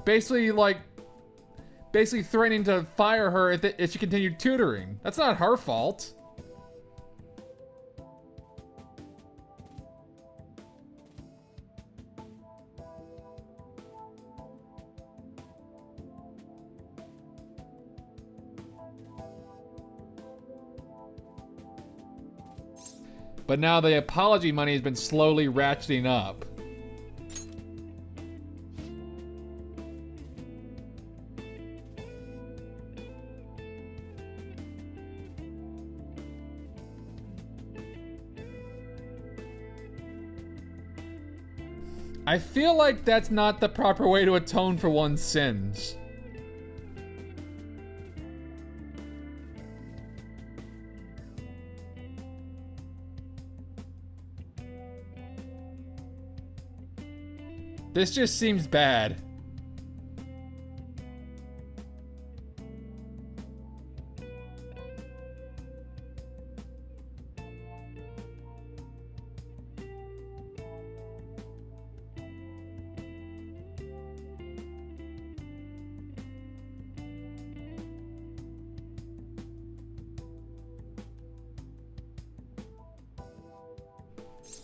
Basically threatening to fire her if she continued tutoring. That's not her fault. But now the apology money has been slowly ratcheting up. I feel like that's not the proper way to atone for one's sins. This just seems bad.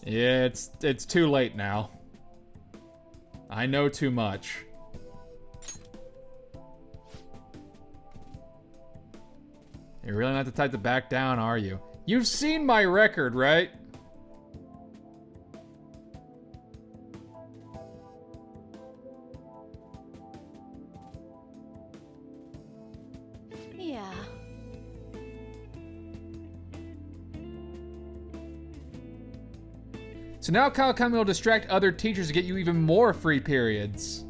Yeah, it's too late now. I know too much. You're really not the type to back down, are you? You've seen my record, right? Yeah. So now Kawakami will distract other teachers to get you even more free periods.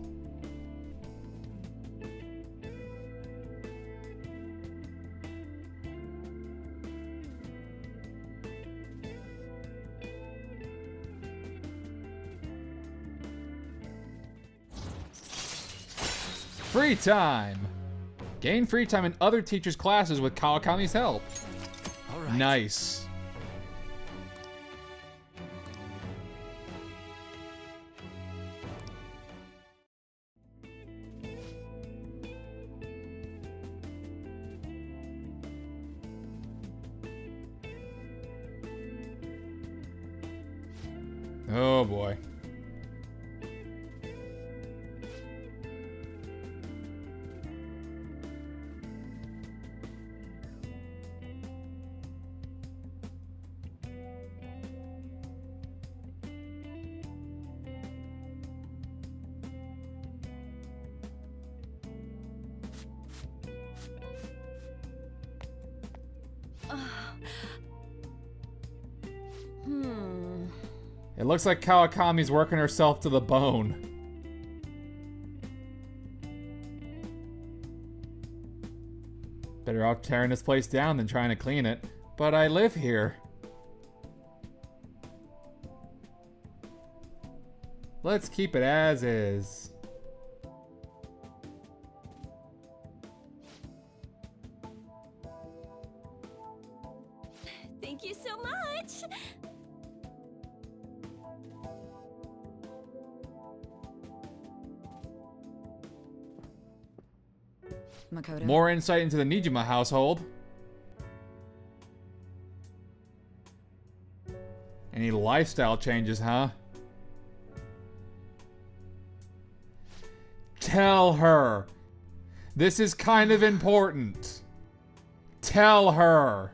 Free time! Gain free time in other teachers' classes with Kawakami's help. All right. Nice. Oh boy. It looks like Kawakami's working herself to the bone. Better off tearing this place down than trying to clean it. But I live here. Let's keep it as is. Thank you so much. Makoto? More insight into the Nijima household. Any lifestyle changes, huh? Tell her. This is kind of important. Tell her.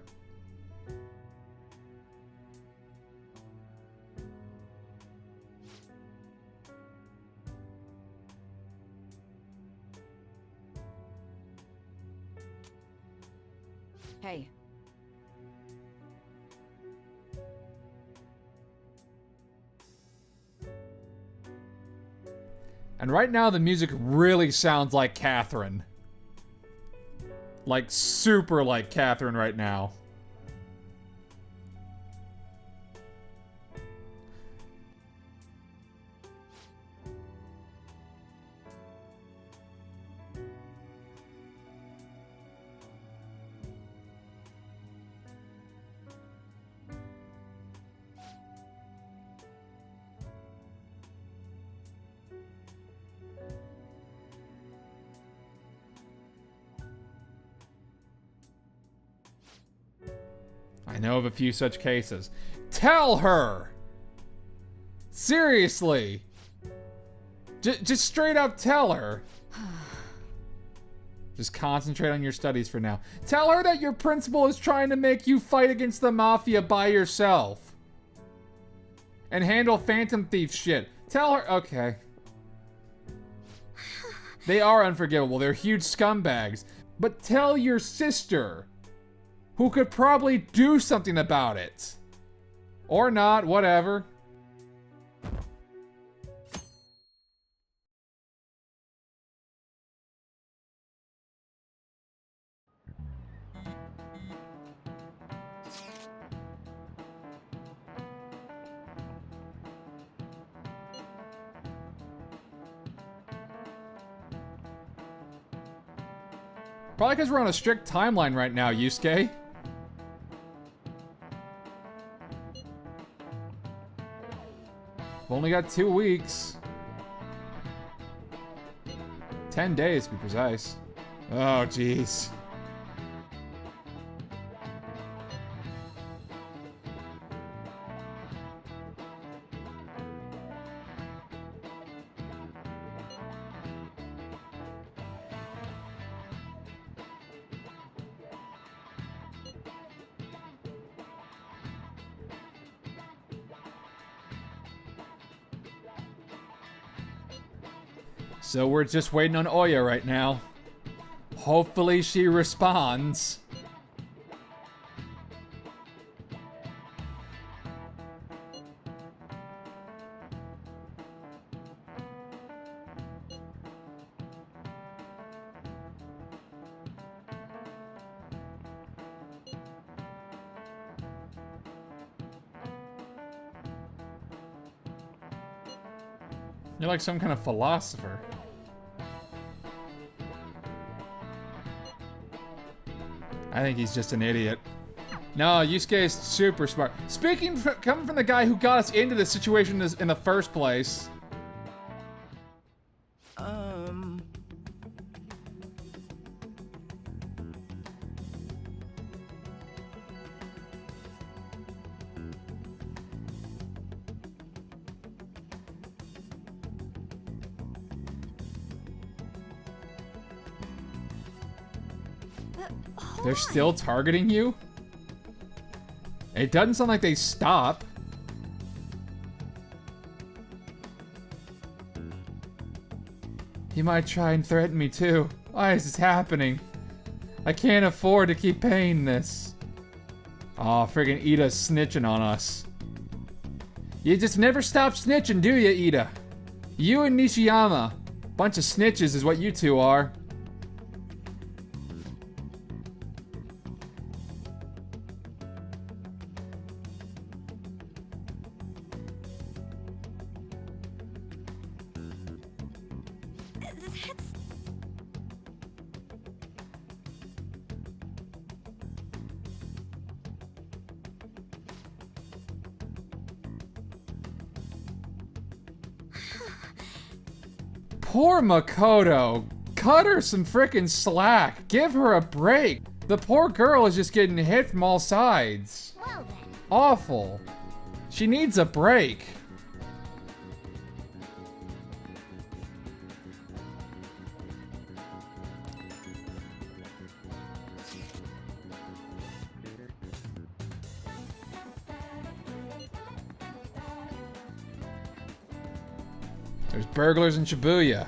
Hey. And right now the music really sounds like Catherine. Like super like Catherine right now. I know of a few such cases. Tell her! Seriously! Just straight up tell her. Just concentrate on your studies for now. Tell her that your principal is trying to make you fight against the Mafia by yourself. And handle Phantom Thief shit. Tell her... Okay. They are unforgivable. They're huge scumbags. But tell your sister, who could probably do something about it. Or not, whatever. Probably because we're on a strict timeline right now, Yusuke. We've only got 2 weeks. 10 days, to be precise. Oh, jeez. So we're just waiting on Oya right now. Hopefully she responds. You're like some kind of philosopher. I think he's just an idiot. No, Yusuke is super smart. Coming from the guy who got us into this situation in the first place. They're still targeting you? It doesn't sound like they stop. He might try and threaten me too. Why is this happening? I can't afford to keep paying this. Aw, friggin' Ida's snitching on us. You just never stop snitching, do you, Ida? You and Nishiyama. Bunch of snitches is what you two are. Poor Makoto. cut her some frickin' slack. Give her a break. The poor girl is just getting hit from all sides. Well then. Awful. She needs a break. There's burglars in Shibuya.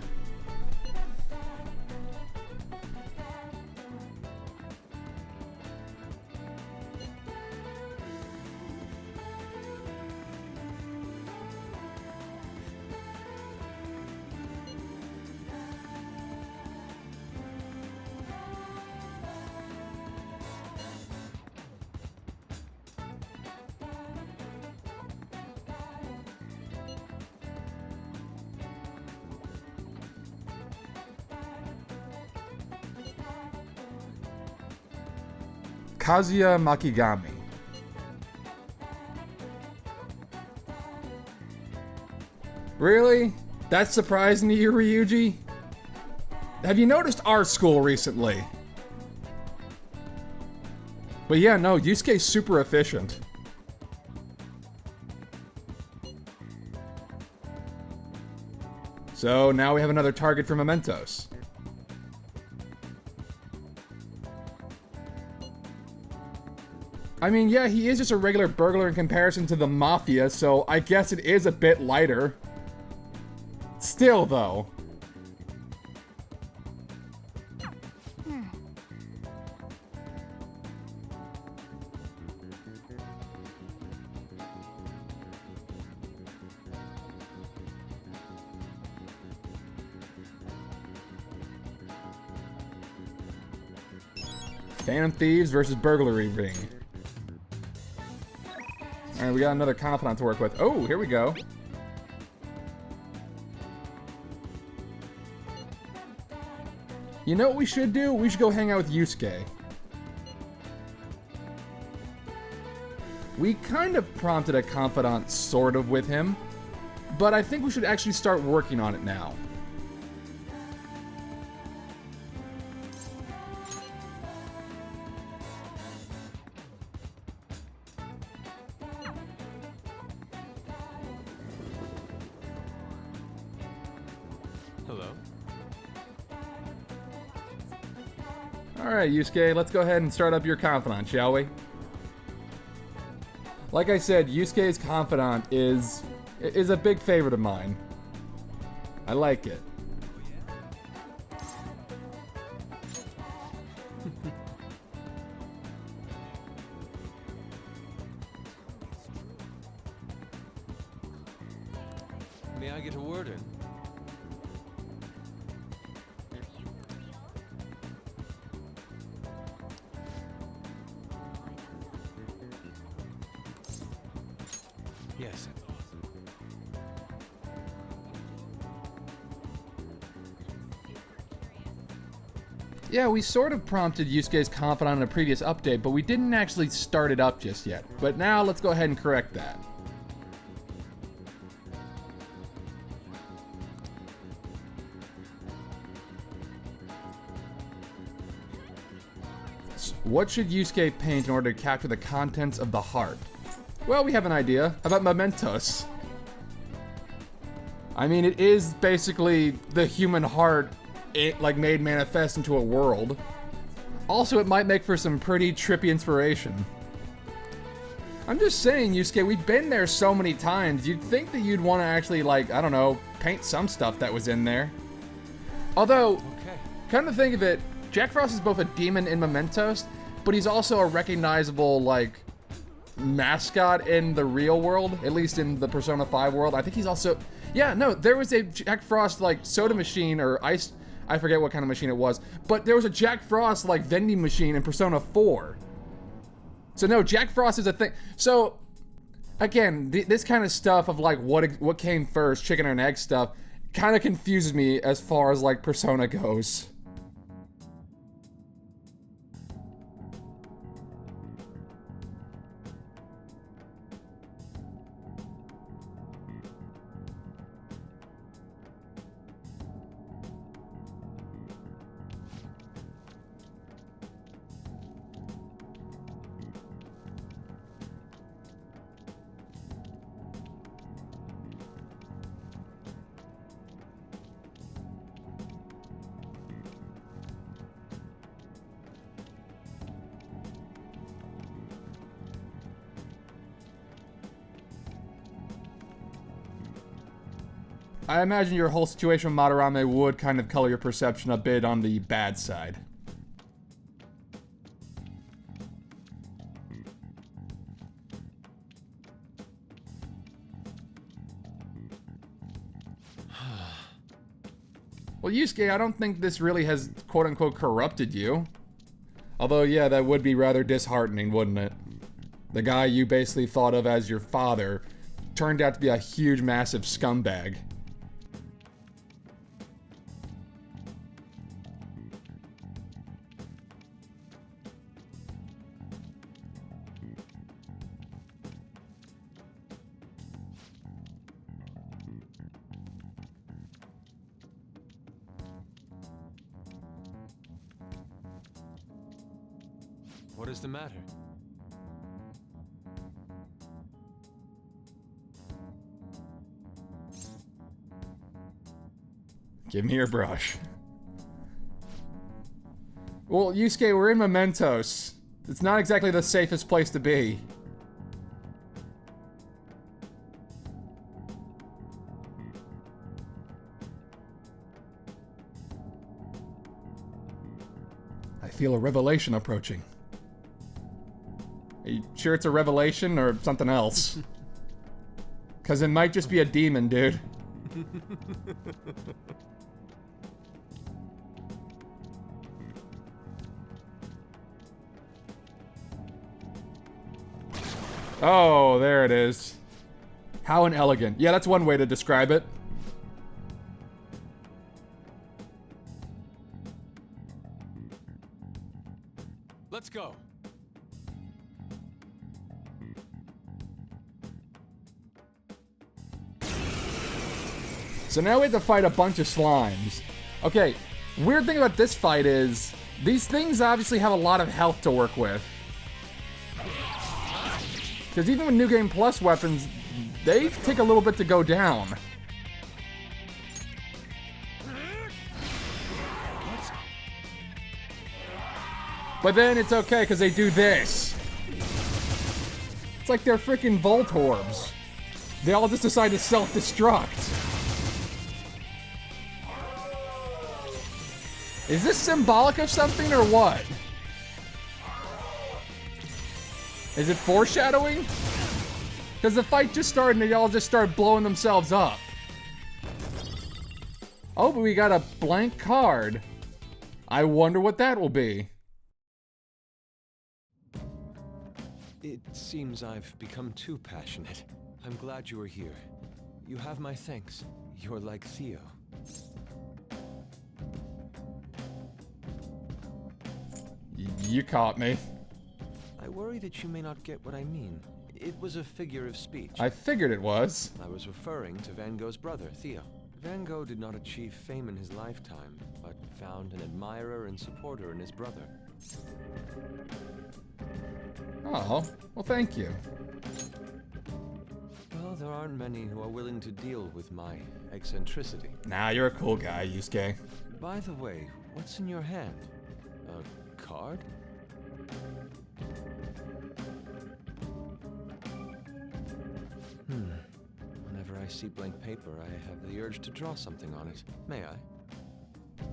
Kazuya Makigami. Really? That's surprising to you, Ryuji? Have you noticed art school recently? But yeah, no, Yusuke's super efficient. So now we have another target for Mementos. I mean, yeah, he is just a regular burglar in comparison to the Mafia, so I guess it is a bit lighter. Still, though. Phantom Thieves versus Burglary Ring. Alright, we got another confidant to work with. Oh, here we go. You know what we should do? We should go hang out with Yusuke. We kind of prompted a confidant sort of with him, but I think we should actually start working on it now. Hello? Alright, Yusuke, let's go ahead and start up your confidant, shall we? Like I said, Yusuke's confidant is a big favorite of mine. I like it. May I get a word in? Yes. Yeah, we sort of prompted Yusuke's confidant in a previous update, but we didn't actually start it up just yet. But now let's go ahead and correct that. What should Yusuke paint in order to capture the contents of the heart? Well, we have an idea. How about Mementos? I mean, it is basically the human heart, like made manifest into a world. Also, it might make for some pretty trippy inspiration. I'm just saying, Yusuke, we've been there so many times. You'd think that you'd want to actually, like, I don't know, paint some stuff that was in there. Although, Okay. come to think of it, Jack Frost is both a demon in Mementos, but he's also a recognizable, like, mascot in the real world, at least in the Persona 5 world. I think he's also... Yeah, no, there was a Jack Frost, like, soda machine or ice... I forget what kind of machine it was, but there was a Jack Frost, like, vending machine in Persona 4. So, no, Jack Frost is a thing. So, again, this kind of stuff of, like, what came first, chicken or an egg stuff, kind of confuses me as far as, like, Persona goes. I imagine your whole situation with Madarame would kind of color your perception a bit on the bad side. Well, Yusuke, I don't think this really has quote-unquote corrupted you. Although, yeah, that would be rather disheartening, wouldn't it? The guy you basically thought of as your father turned out to be a huge, massive scumbag. What is the matter? Give me your brush. Well, Yusuke, we're in Mementos. It's not exactly the safest place to be. I feel a revelation approaching. Are you sure it's a revelation or something else? Because it might just be a demon, dude. Oh, there it is. How inelegant. Yeah, that's one way to describe it. Let's go. So now we have to fight a bunch of slimes. Okay, weird thing about this fight is these things obviously have a lot of health to work with. Because even with New Game Plus weapons, they take a little bit to go down. But then it's okay because they do this. It's like they're freaking Voltorbs. They all just decide to self-destruct. Is this symbolic of something or what? Is it foreshadowing? Because the fight just started and they all just started blowing themselves up. Oh, but we got a blank card. I wonder what that will be. It seems I've become too passionate. I'm glad you are here. You have my thanks. You're like Theo. You caught me. I worry that you may not get what I mean. It was a figure of speech. I figured it was. I was referring to Van Gogh's brother, Theo. Van Gogh did not achieve fame in his lifetime, but found an admirer and supporter in his brother. Oh, well thank you. Well, there aren't many who are willing to deal with my eccentricity. Nah, you're a cool guy, Yusuke. By the way, what's in your hand? A card? Whenever I see blank paper, I have the urge to draw something on it. May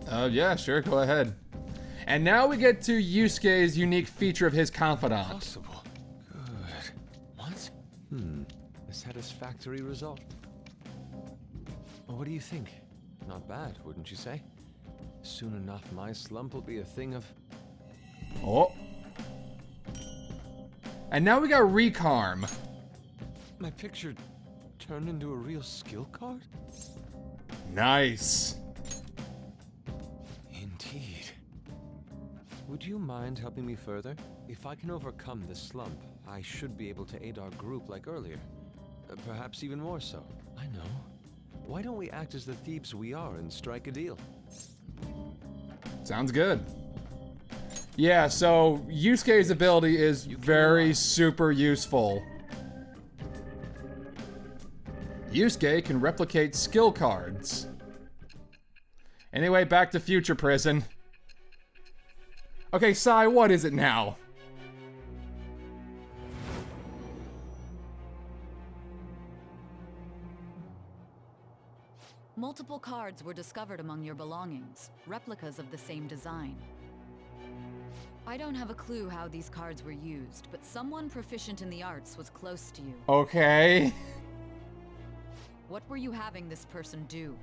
I? Yeah, sure, go ahead. And now we get to Yusuke's unique feature of his confidant. Possible. Good. What? A satisfactory result. Well, what do you think? Not bad, wouldn't you say? Soon enough, my slump will be a thing of... Oh. And now we got Recarm. My picture turned into a real skill card? Nice. Indeed. Would you mind helping me further? If I can overcome this slump, I should be able to aid our group like earlier. Perhaps even more so. I know. Why don't we act as the thieves we are and strike a deal? Sounds good. Yeah, so Yusuke's ability is very super useful. Yusuke can replicate skill cards. Anyway, back to Future Prison. Okay, Sai, what is it now? Multiple cards were discovered among your belongings, replicas of the same design. I don't have a clue how these cards were used, but someone proficient in the arts was close to you. Okay. What were you having this person do?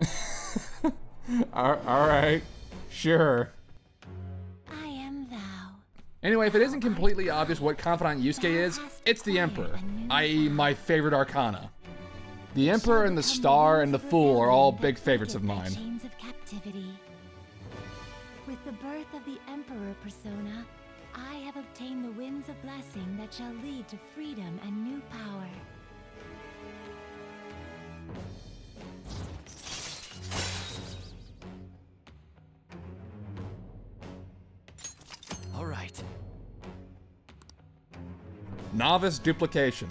All right. Sure. I am thou. Anyway, if it isn't completely obvious what Confidant Yusuke is, it's the Emperor, i.e. my favorite arcana. The Emperor and the Star and the Fool are all big favorites of mine. Chains of captivity. With the birth of the Emperor persona, I have obtained the winds of blessing that shall lead to freedom and new power. All right. Novice Duplication.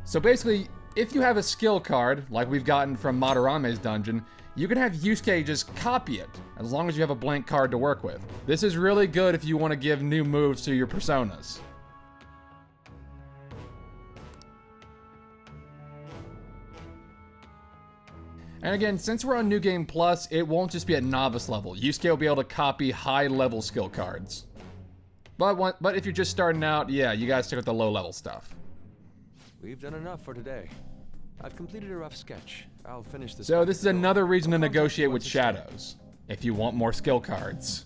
So basically, if you have a skill card, like we've gotten from Madarame's dungeon, you can have Yusuke just copy it, as long as you have a blank card to work with. This is really good if you want to give new moves to your personas. And again, since we're on New Game Plus, it won't just be at novice level. Yusuke will be able to copy high-level skill cards. But if you're just starting out, yeah, you gotta stick with the low-level stuff. We've done enough for today. I've completed a rough sketch. I'll finish this. So this is another reason to I'll contact negotiate you with once it's done. Shadows, if you want more skill cards.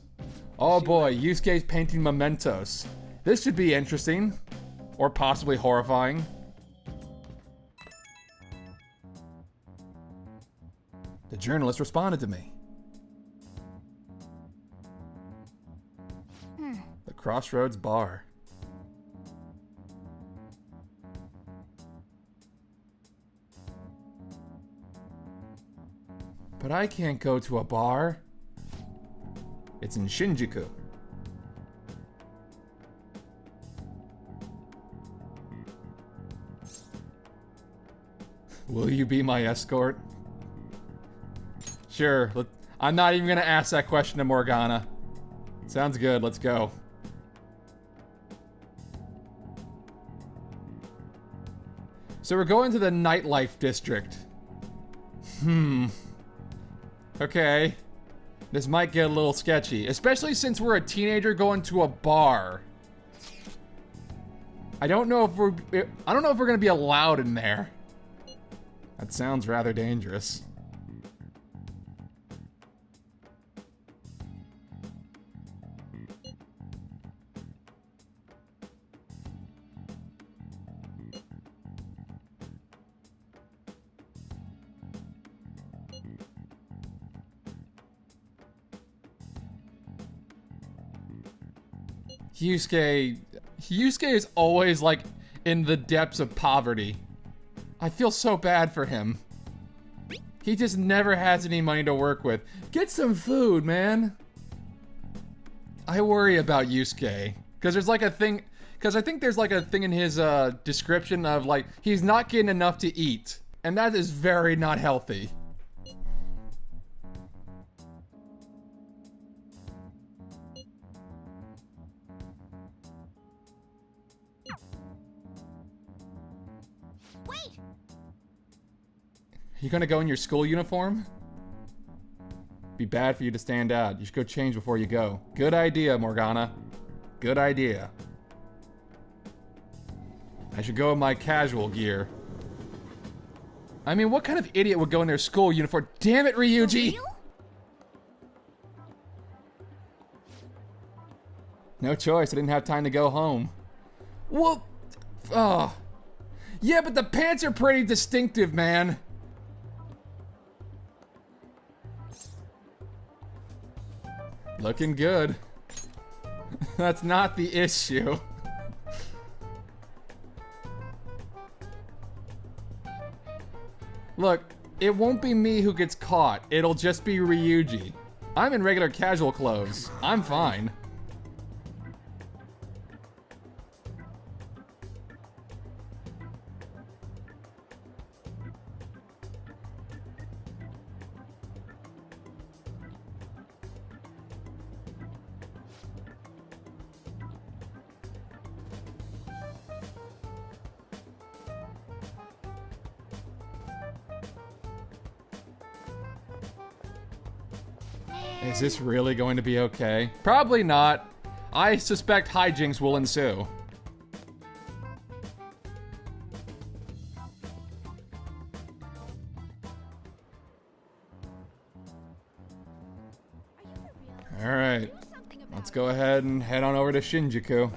Oh boy, Yusuke's painting mementos. This should be interesting, or possibly horrifying. The journalist responded to me. The Crossroads Bar. But I can't go to a bar. It's in Shinjuku. Will you be my escort? Sure. I'm not even gonna ask that question to Morgana. Sounds good, let's go. So we're going to the nightlife district. Okay. This might get a little sketchy, especially since we're a teenager going to a bar. I don't know if we're gonna be allowed in there. That sounds rather dangerous. Yusuke is always like in the depths of poverty. I feel so bad for him. He just never has any money to work with. Get some food, man. I worry about Yusuke because there's like a thing. Because I think there's like a thing in his description of like he's not getting enough to eat, and that is very not healthy. Wait! You gonna go in your school uniform? Be bad for you to stand out. You should go change before you go. Good idea, Morgana. Good idea. I should go in my casual gear. I mean, what kind of idiot would go in their school uniform? Damn it, Ryuji! No choice, I didn't have time to go home. Well, oh. Yeah, but the pants are pretty distinctive, man. Looking good. That's not the issue. Look, it won't be me who gets caught. It'll just be Ryuji. I'm in regular casual clothes. I'm fine. Is this really going to be okay? Probably not. I suspect hijinks will ensue. Alright. Let's go ahead and head on over to Shinjuku.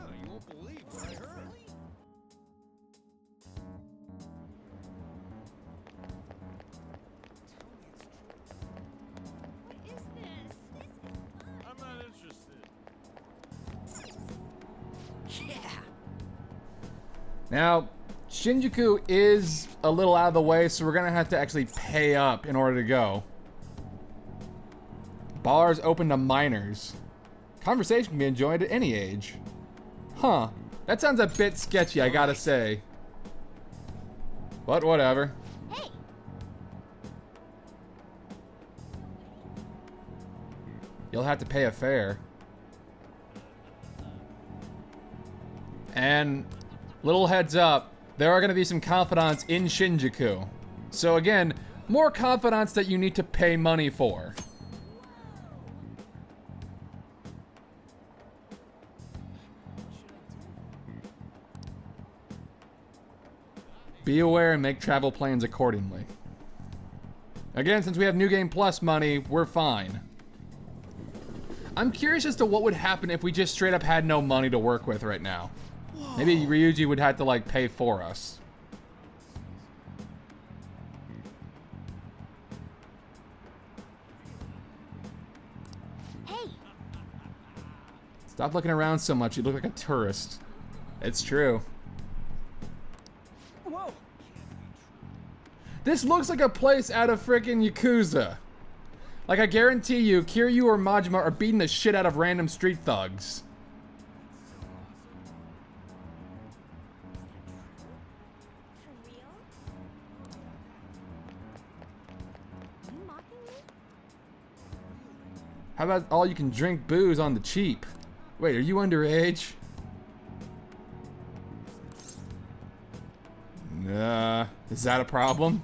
Now, Shinjuku is a little out of the way, so we're gonna have to actually pay up in order to go. Bars open to minors. Conversation can be enjoyed at any age. Huh. That sounds a bit sketchy, I gotta say. But whatever. Hey! You'll have to pay a fare. And little heads up, there are going to be some confidants in Shinjuku. So again, more confidants that you need to pay money for. Be aware and make travel plans accordingly. Again, since we have New Game Plus money, we're fine. I'm curious as to what would happen if we just straight up had no money to work with right now. Maybe Ryuji would have to, like, pay for us. Hey! Stop looking around so much. You look like a tourist. It's true. Whoa! This looks like a place out of frickin' Yakuza. Like, I guarantee you, Kiryu or Majima are beating the shit out of random street thugs. For real? Are you mocking me? How about all you can drink booze on the cheap? Wait, are you underage? Is that a problem?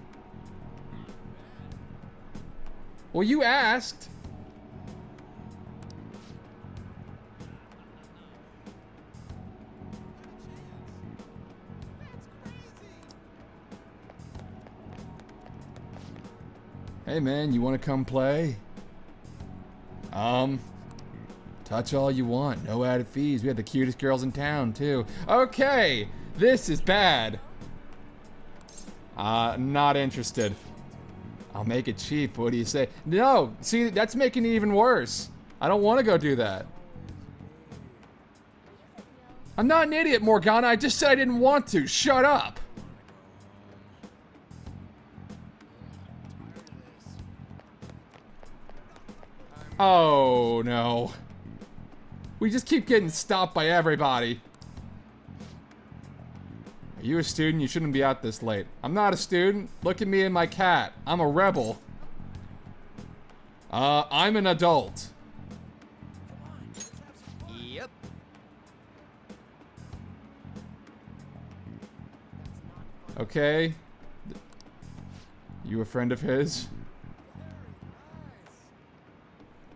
Well, you asked. Hey man, you want to come play? Touch all you want, no added fees. We have the cutest girls in town too. Okay, this is bad. Not interested. I'll make it cheap, what do you say? No, see, that's making it even worse. I don't want to go do that. I'm not an idiot, Morgana, I just said I didn't want to. Shut up. Oh, no. We just keep getting stopped by everybody. Are you a student? You shouldn't be out this late. I'm not a student. Look at me and my cat. I'm a rebel. I'm an adult. Yep. Okay. You a friend of his?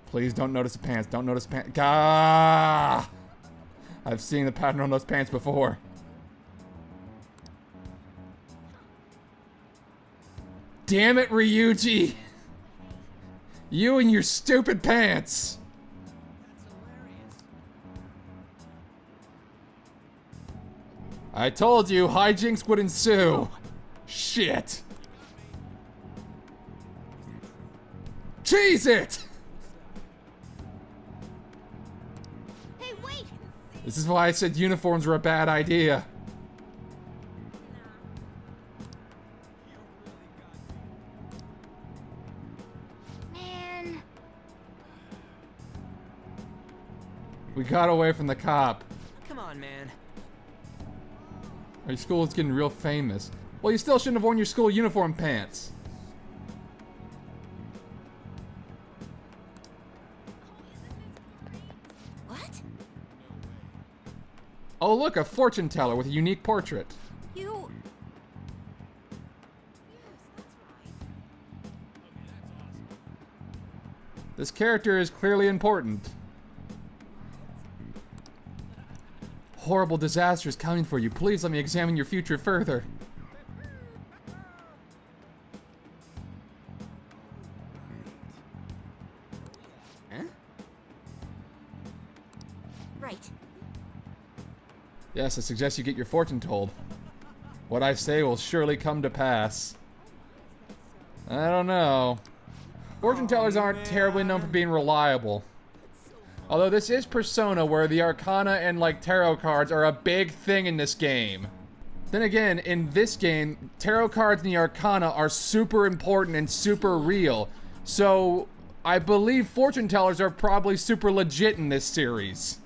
Please don't notice the pants. Don't notice the pants. Gah! I've seen the pattern on those pants before. Damn it, Ryuji! You and your stupid pants! I told you hijinks would ensue. Shit. Cheese it! Hey, wait! This is why I said uniforms were a bad idea. Man. We got away from the cop. Come on, man. Our school is getting real famous. Well, you still shouldn't have worn your school uniform pants. What? Oh, look, a fortune teller with a unique portrait. You... This character is clearly important. Horrible disaster is coming for you. Please let me examine your future further. Huh? Right. Yes, I suggest you get your fortune told. What I say will surely come to pass. I don't know. Fortune tellers aren't terribly known for being reliable. Although this is Persona, where the Arcana and, like, tarot cards are a big thing in this game. Then again, in this game, tarot cards and the Arcana are super important and super real. So, I believe fortune tellers are probably super legit in this series.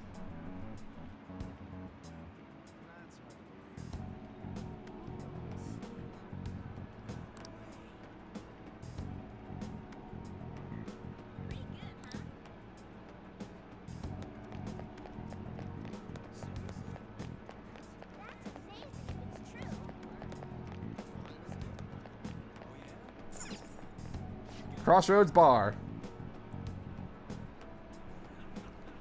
Crossroads Bar.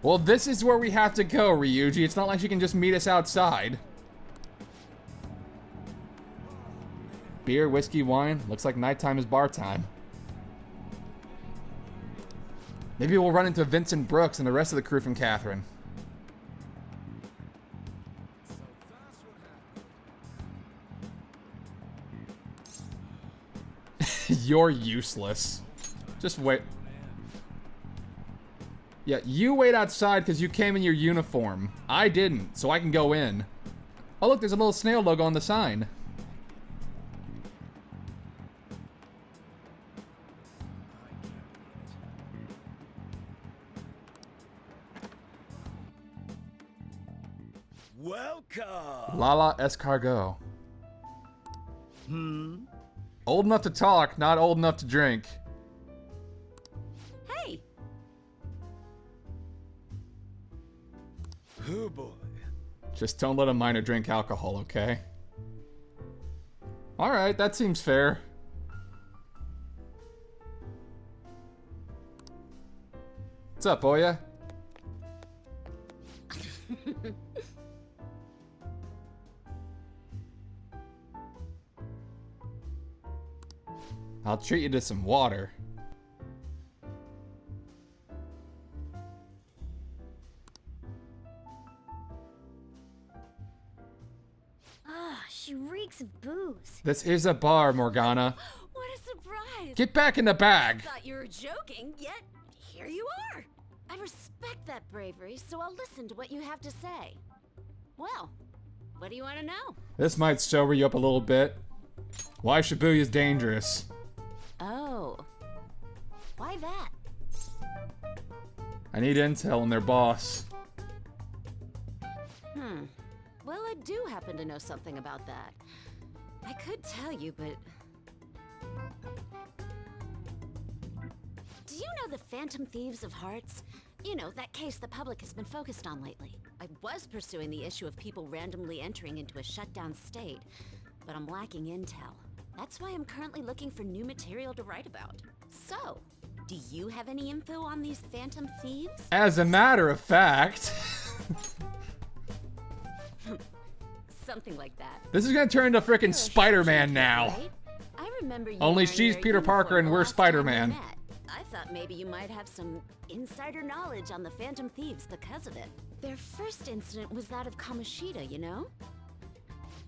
Well, this is where we have to go, Ryuji. It's not like she can just meet us outside. Beer, whiskey, wine. Looks like nighttime is bar time. Maybe we'll run into Vincent Brooks and the rest of the crew from Catherine. You're useless. Just wait. Yeah, you wait outside because you came in your uniform. I didn't, so I can go in. Oh look, there's a little snail logo on the sign. Welcome! Lala Escargot. Old enough to talk, not old enough to drink. Hey! Oh boy. Just don't let a minor drink alcohol, okay? Alright, that seems fair. What's up, Oya? I'll treat you to some water. Ah, she reeks of booze. This is a bar, Morgana. What a surprise! Get back in the bag! Thought you were joking, yet here you are. I respect that bravery, so I'll listen to what you have to say. Well, what do you want to know? This might sober you up a little bit. Why Shibuya's dangerous. Oh. Why that? I need intel on their boss. Well, I do happen to know something about that. I could tell you, but... Do you know the Phantom Thieves of Hearts? You know, that case the public has been focused on lately. I was pursuing the issue of people randomly entering into a shutdown state, but I'm lacking intel. That's why I'm currently looking for new material to write about. So, do you have any info on these Phantom Thieves? As a matter of fact... Something like that. This is gonna turn into frickin' Spider-Man now. Right? I remember you Only wearing she's your Peter Parker uniform and the we're last time we Spider-Man. met. I thought maybe you might have some insider knowledge on the Phantom Thieves because of it. Their first incident was that of Kamoshida, you know?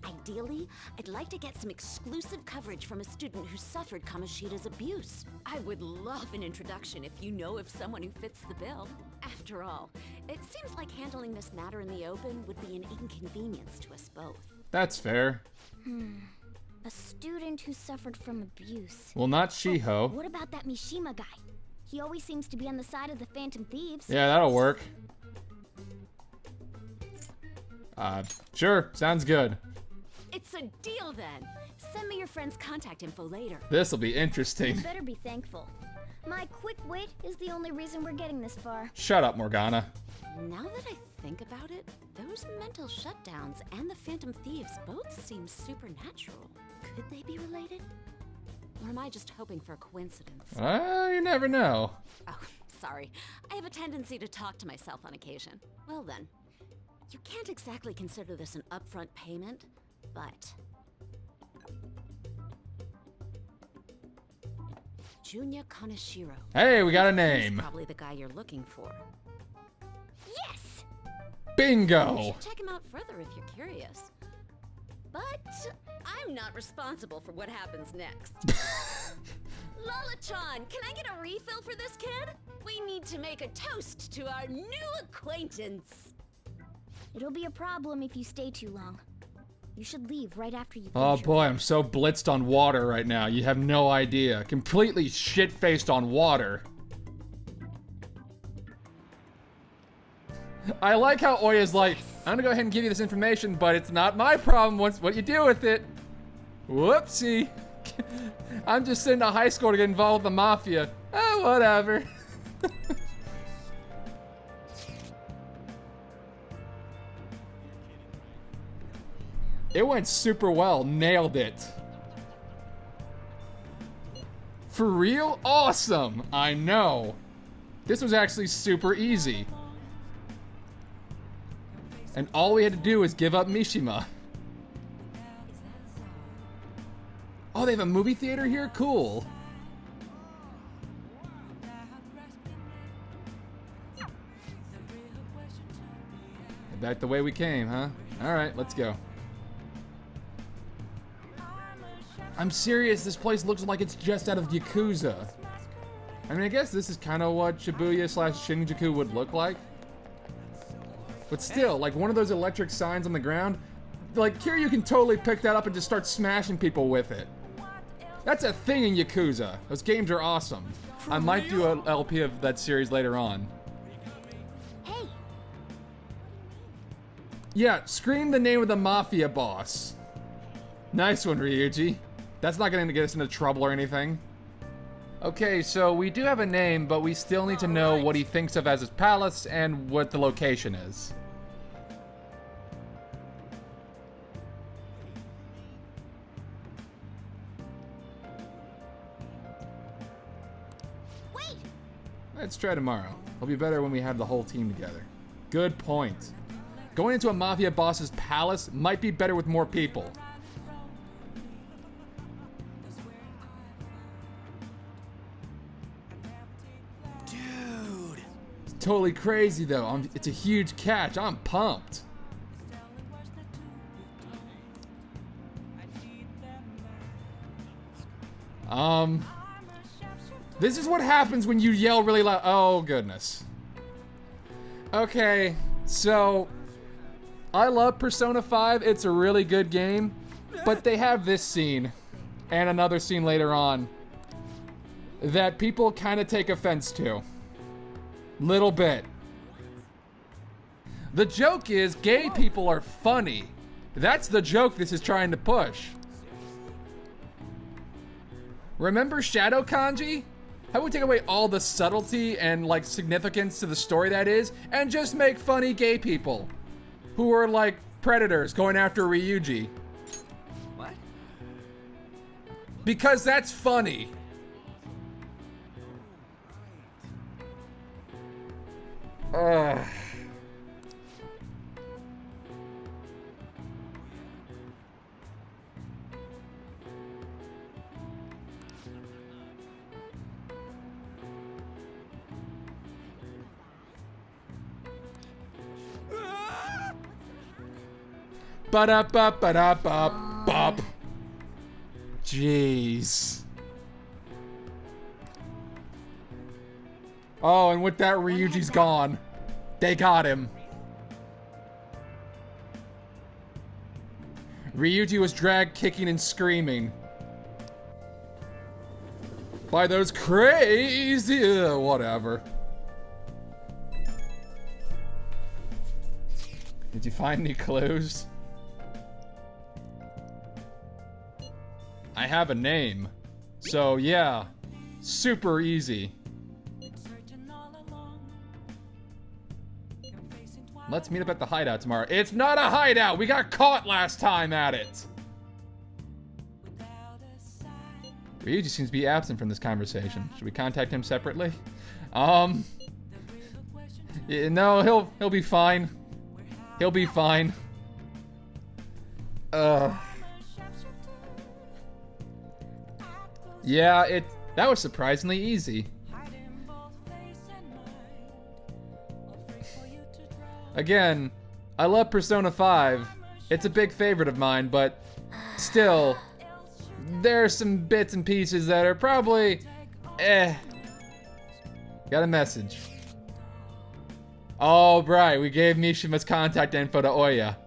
Ideally, I'd like to get some exclusive coverage from a student who suffered Kamoshida's abuse. I would love an introduction if you know of someone who fits the bill. After all, it seems like handling this matter in the open would be an inconvenience to us both. That's fair. A student who suffered from abuse. Well, not Shiho. What about that Mishima guy? He always seems to be on the side of the Phantom Thieves. Yeah, that'll work. Sure. Sounds good. It's a deal then. Send me your friend's contact info later. This'll be interesting. You better be thankful. My quick wit is the only reason we're getting this far. Shut up, Morgana. Now that I think about it, those mental shutdowns and the Phantom Thieves both seem supernatural. Could they be related? Or am I just hoping for a coincidence? You never know. Oh, sorry. I have a tendency to talk to myself on occasion. Well then, you can't exactly consider this an upfront payment, but... Junya Kaneshiro. Hey, we got a He's name. probably the guy you're looking for. Yes! You Bingo. should check him out further if you're curious. But I'm not responsible for what happens next. Lola-chan, can I get a refill for this kid? We need to make a toast to our new acquaintance. It'll be a problem if you stay too long. You should leave right after you Oh finish your boy, work. I'm so blitzed on water right now. You have no idea. Completely shit-faced on water. I like how Oya's like, I'm gonna go ahead and give you this information, but it's not my problem what you do with it. Whoopsie. I'm just sitting in high school to get involved with the Mafia. Oh, whatever. It went super well. Nailed it. For real? Awesome. I know. This was actually super easy. And all we had to do was give up Mishima. Oh, they have a movie theater here? Cool. Back the way we came, huh? Alright, let's go. I'm serious, this place looks like it's just out of Yakuza. I mean, I guess this is kind of what Shibuya / Shinjuku would look like. But still, like one of those electric signs on the ground, like here you can totally pick that up and just start smashing people with it. That's a thing in Yakuza. Those games are awesome. I might do an LP of that series later on. Hey, Yeah, scream the name of the Mafia boss. Nice one, Ryuji. That's not going to get us into trouble or anything. Okay, so we do have a name, but we still need to know what he thinks of as his palace and what the location is. wait! Let's try tomorrow. It'll be better when we have the whole team together. Good point. Going into a Mafia boss's palace might be better with more people. Dude! It's totally crazy though. It's a huge catch. I'm pumped. This is what happens when you yell really loud. Oh, goodness. Okay, so I love Persona 5. It's a really good game, but they have this scene and another scene later on that people kind of take offense to. Little bit. The joke is gay people are funny. That's the joke this is trying to push. Remember Shadow Kanji? How about we take away all the subtlety and like significance to the story that is and just make funny gay people who are like predators going after Ryuji? What? Because that's funny. Ugh. Ba-da-ba-ba-da-ba-bop. Jeez. Oh, and with that, Ryuji's gone. They got him. Ryuji was dragged kicking and screaming by those crazy... whatever. Did you find any clues? I have a name. So yeah, super easy. Let's meet up at the hideout tomorrow. It's not a hideout! We got caught last time at it! Ryuji seems to be absent from this conversation. Should we contact him separately? Yeah, no, he'll be fine. He'll be fine. Yeah, that was surprisingly easy. Again, I love Persona 5. It's a big favorite of mine, but still, there are some bits and pieces that are probably Got a message. Oh, right, we gave Mishima's contact info to Oya.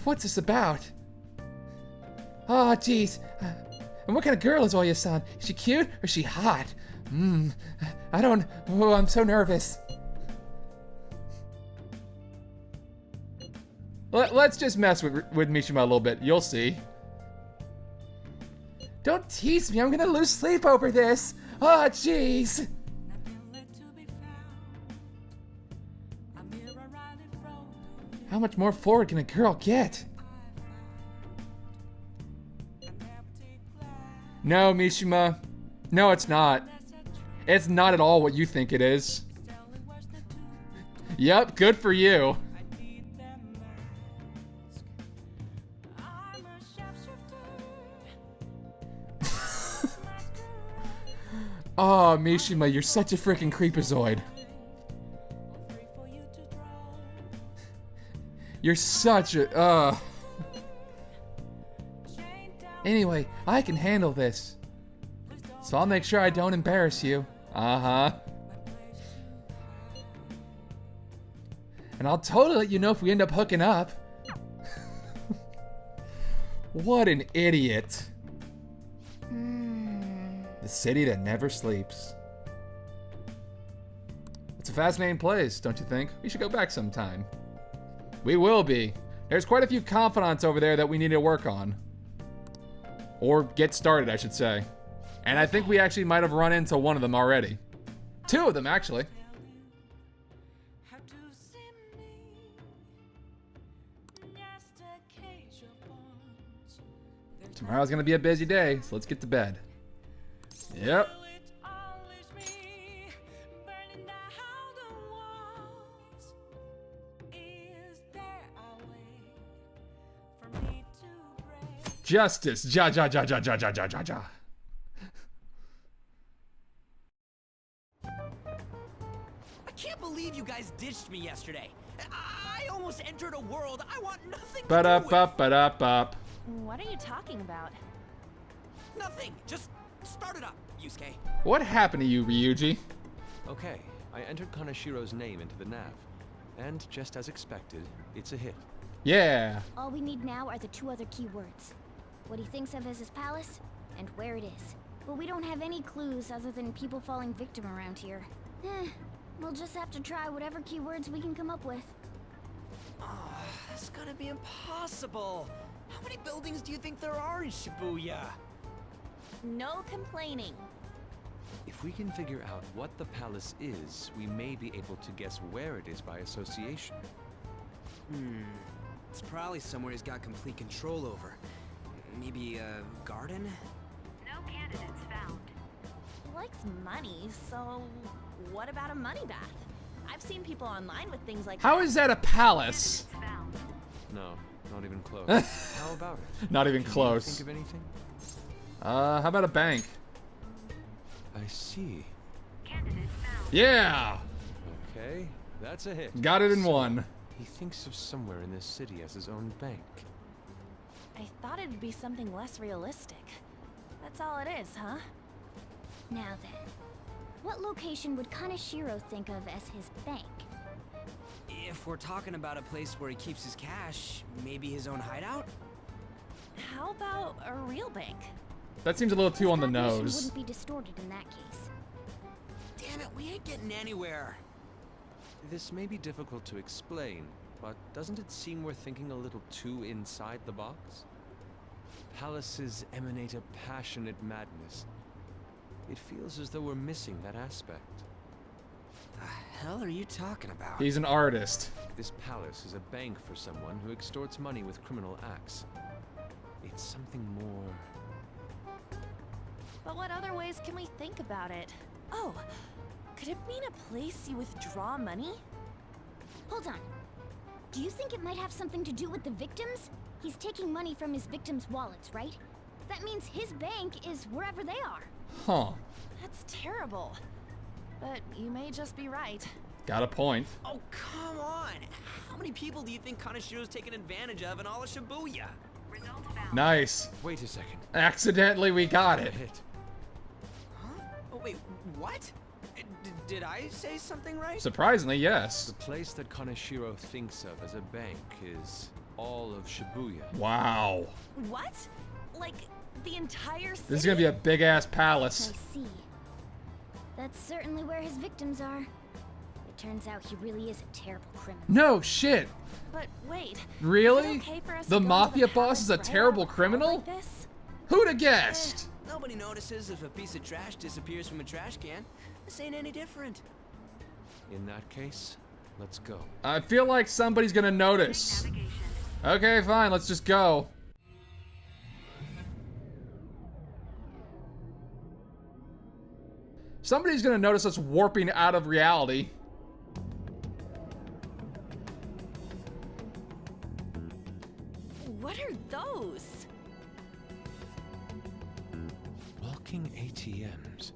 What's this about? Oh, jeez. And what kind of girl is Oya-san? Is she cute or is she hot? I don't... Oh, I'm so nervous. Let's just mess with Mishima a little bit. You'll see. Don't tease me. I'm gonna lose sleep over this. Oh, jeez. How much more forward can a girl get? No, Mishima. No, it's not. It's not at all what you think it is. Yep, good for you. Oh, Mishima, you're such a freaking creepazoid. You're such a, Anyway, I can handle this. So I'll make sure I don't embarrass you. Uh-huh. And I'll totally let you know if we end up hooking up. What an idiot. The city that never sleeps. It's a fascinating place, don't you think? We should go back sometime. We will be. There's quite a few confidants over there that we need to work on. Or get started, I should say. And I think we actually might have run into one of them already. Two of them, actually. Tomorrow's gonna be a busy day, so let's get to bed. Yep. Justice. Ja. I can't believe you guys ditched me yesterday. I almost entered a world I want nothing to do Ba-da-bop. What are you talking about? Nothing. Just start it up, Yusuke. What happened to you, Ryuji? Okay, I entered Kanashiro's name into the nav. And just as expected, it's a hit. Yeah. All we need now are the two other keywords. What he thinks of as his palace, and where it is. But we don't have any clues other than people falling victim around here. We'll just have to try whatever keywords we can come up with. Oh, that's gonna be impossible. How many buildings do you think there are in Shibuya? No complaining. If we can figure out what the palace is, we may be able to guess where it is by association. It's probably somewhere he's got complete control over. Maybe a garden? No candidates found. He likes money, so what about a money bath? I've seen people online with things like How is that a palace? No, not even close. How about it? Not even Can close. you think of anything? How about a bank? I see. Yeah! Okay, that's a hit. Got it in one. He thinks of somewhere in this city as his own bank. I thought it'd be something less realistic. That's all it is, huh? Now then, what location would Kaneshiro think of as his bank? If we're talking about a place where he keeps his cash, maybe his own hideout? How about a real bank? That seems a little too on the Calculation nose. wouldn't be distorted in that case. Damn it, we ain't getting anywhere. This may be difficult to explain, but doesn't it seem we're thinking a little too inside the box? Palaces emanate a passionate madness. It feels as though we're missing that aspect. The hell are you talking about? He's an artist. This palace is a bank for someone who extorts money with criminal acts. It's something more. But what other ways can we think about it? Oh, could it mean a place you withdraw money? Hold on. Do you think it might have something to do with the victims? He's taking money from his victims' wallets, right? That means his bank is wherever they are. Huh. That's terrible. But you may just be right. Got a point. Oh, come on! How many people do you think Kanashiro's taken advantage of in all of Shibuya? Nice. Wait a second. Accidentally, we got it. Hit. Huh? Oh, wait, what? Did I say something right? Surprisingly, yes. The place that Kaneshiro thinks of as a bank is all of Shibuya. Wow. What? Like, the entire city? This is gonna be a big-ass palace. I see. That's certainly where his victims are. It turns out he really is a terrible criminal. No shit. But wait. Really? Is it okay for us The to go mafia to the boss palace is a right terrible out loud criminal? like this? Who'd have guessed? Nobody notices if a piece of trash disappears from a trash can. This ain't any different. In that case, let's go. I feel like somebody's gonna notice. Okay, fine, let's just go. Somebody's gonna notice us warping out of reality. What are those? Walking ATMs.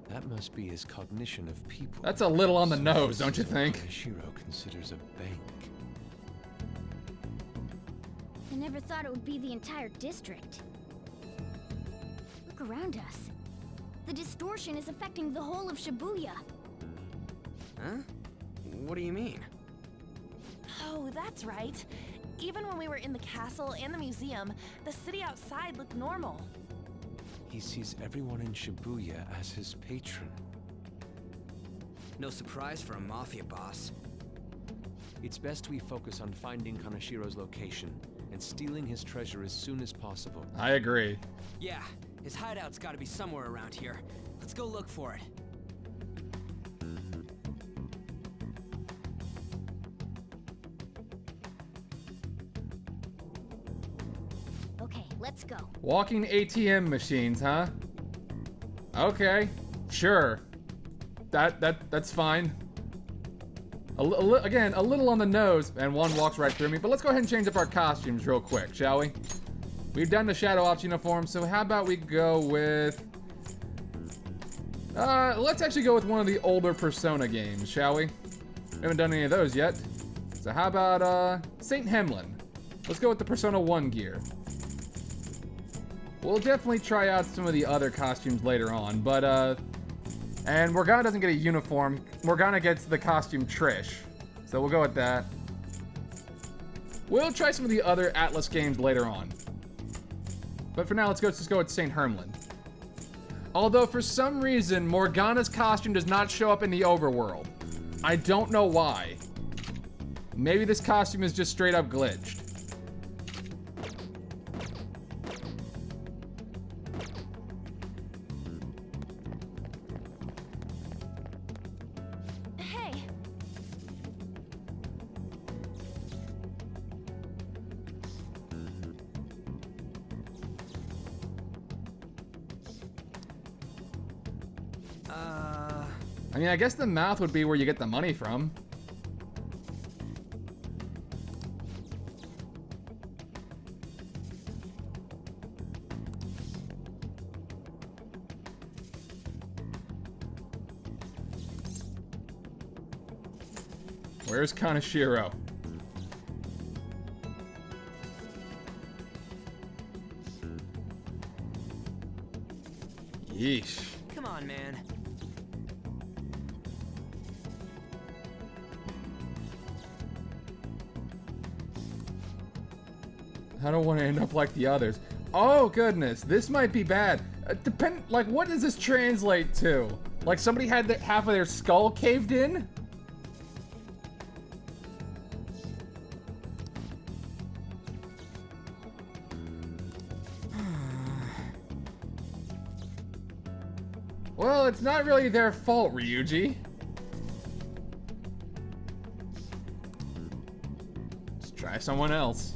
That must be his cognition of people. That's a little on the So nose, this don't you is what think? Kaneshiro considers a bank. I never thought it would be the entire district. Look around us. The distortion is affecting the whole of Shibuya. Huh? What do you mean? Oh, that's right. Even when we were in the castle and the museum, the city outside looked normal. He sees everyone in Shibuya as his patron. No surprise for a mafia boss. It's best we focus on finding Kanashiro's location and stealing his treasure as soon as possible. I agree. Yeah, his hideout's gotta be somewhere around here. Let's go look for it. Okay, let's go. Walking ATM machines, huh? Okay, sure. That's fine. Again, a little on the nose, and one walks right through me. But let's go ahead and change up our costumes real quick, shall we? We've done the Shadow Ops uniform, so how about we go with... let's actually go with one of the older Persona games, shall we? We haven't done any of those yet. So how about, St. Hemlin? Let's go with the Persona 1 gear. We'll definitely try out some of the other costumes later on, but, and Morgana doesn't get a uniform. Morgana gets the costume Trish. So we'll go with that. We'll try some of the other Atlas games later on. But for now, let's just go with St. Hermlin. Although, for some reason, Morgana's costume does not show up in the overworld. I don't know why. Maybe this costume is just straight up glitched. Hey, I mean, I guess the mouth would be where you get the money from. Where's Kaneshiro? Yeesh. Come on, man. I don't want to end up like the others. Oh goodness, this might be bad. Like, what does this translate to? Like somebody had half of their skull caved in? Well, it's not really their fault, Ryuji. Let's try someone else.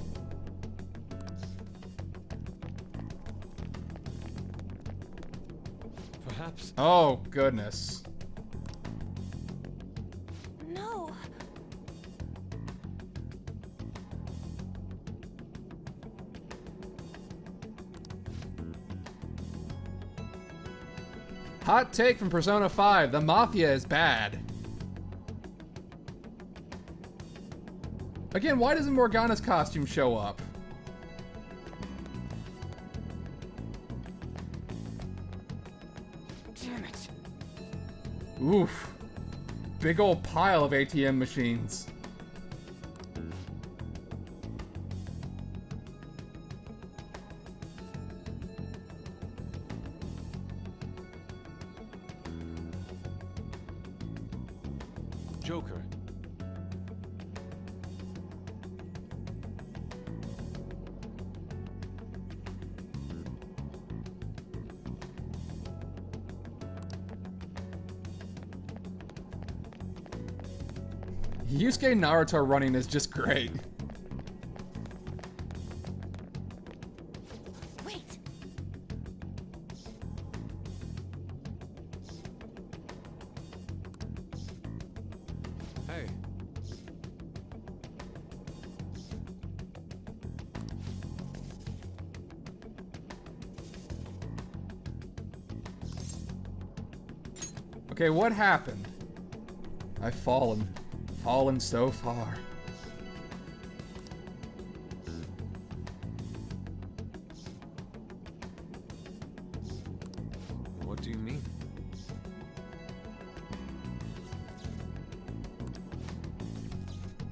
perhaps. Oh, goodness. No. Hot take from Persona 5. The Mafia is bad. Again, why doesn't Morgana's costume show up? Damn it. Oof. Big old pile of ATM machines. Joker. Yusuke Naruto running is just great. Wait. Hey. Okay, what happened? I've fallen so far. What do you mean?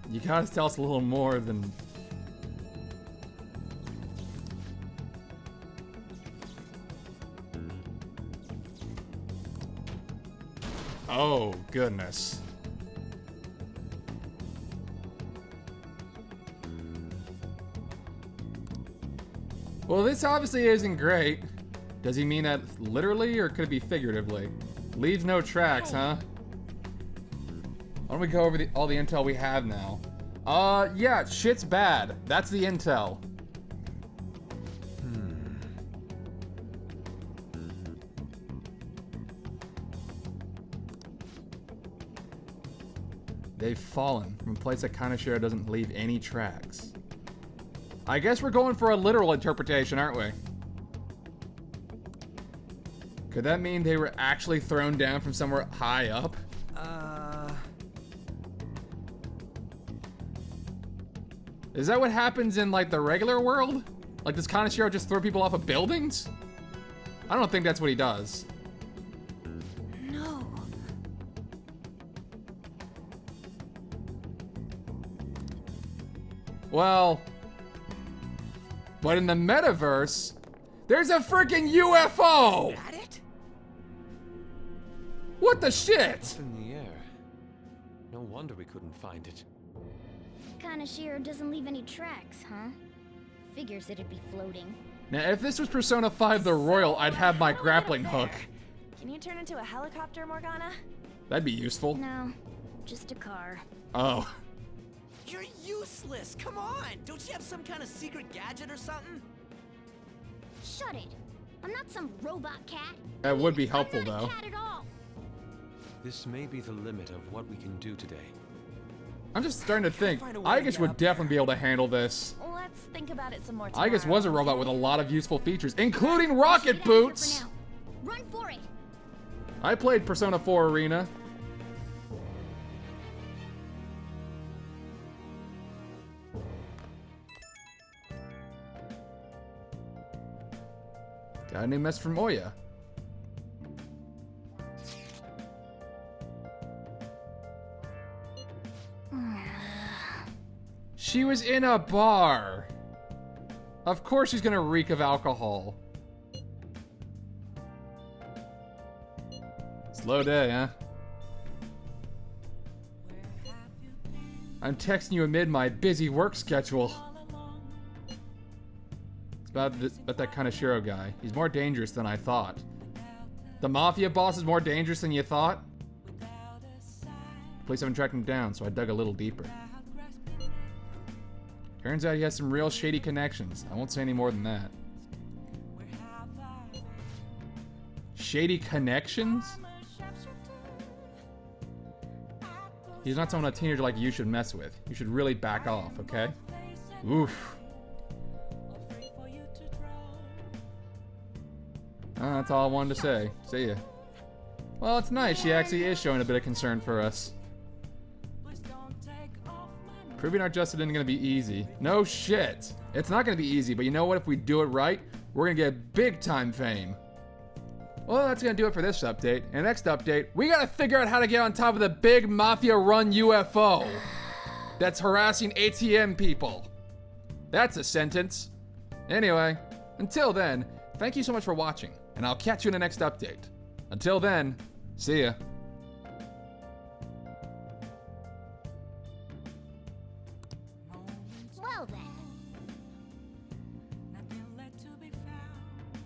You gotta tell us a little more than... Oh, goodness. Well, this obviously isn't great. Does he mean that literally, or could it be figuratively? Leaves no tracks, huh? Why don't we go over all the intel we have now? Yeah, shit's bad. That's the intel. They've fallen from a place that Kaneshiro doesn't leave any tracks. I guess we're going for a literal interpretation, aren't we? Could that mean they were actually thrown down from somewhere high up? Is that what happens in, like, the regular world? Like, does Kaneshiro just throw people off of buildings? I don't think that's what he does. No. Well... But in the metaverse, there's a freaking UFO! Is that it? What the shit? It's in the air. No wonder we couldn't find it. Kaneshiro doesn't leave any tracks, huh? Figures it'd be floating. Now, if this was Persona 5 The Royal, I'd have my grappling hook. Can you turn into a helicopter, Morgana? That'd be useful. No, just a car. Oh. You're useless. Come on. Don't you have some kind of secret gadget or something? Shut it. I'm not some robot cat. That would be helpful, I'm not a though. cat at all. This may be the limit of what we can do today. I'm just starting to think. Find a way to Aegis get would up definitely be able to handle this. Let's think about it some more tomorrow. Aegis was a robot with a lot of useful features, including Get rocket out of here boots! for now. Run for it. I played Persona 4 Arena. Got a new message from Oya. She was in a bar. Of course she's gonna reek of alcohol. Slow day, huh? I'm texting you amid my busy work schedule. It's about that Kaneshiro guy. He's more dangerous than I thought. The Mafia boss is more dangerous than you thought? Police haven't tracked him down, so I dug a little deeper. Turns out he has some real shady connections. I won't say any more than that. shady connections? He's not someone a teenager like you should mess with. You should really back off, okay? Oof. That's all I wanted to say. See ya. Well, it's nice. She actually is showing a bit of concern for us. Proving our justice isn't gonna be easy. No shit. It's not gonna be easy, but you know what? If we do it right, we're gonna get big time fame. Well, that's gonna do it for this update. And next update, we gotta figure out how to get on top of the big Mafia run UFO that's harassing ATM people. That's a sentence. Anyway, until then, thank you so much for watching, and I'll catch you in the next update. Until then, see ya. Well then. Nothing left to be found.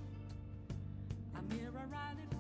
A mirror right in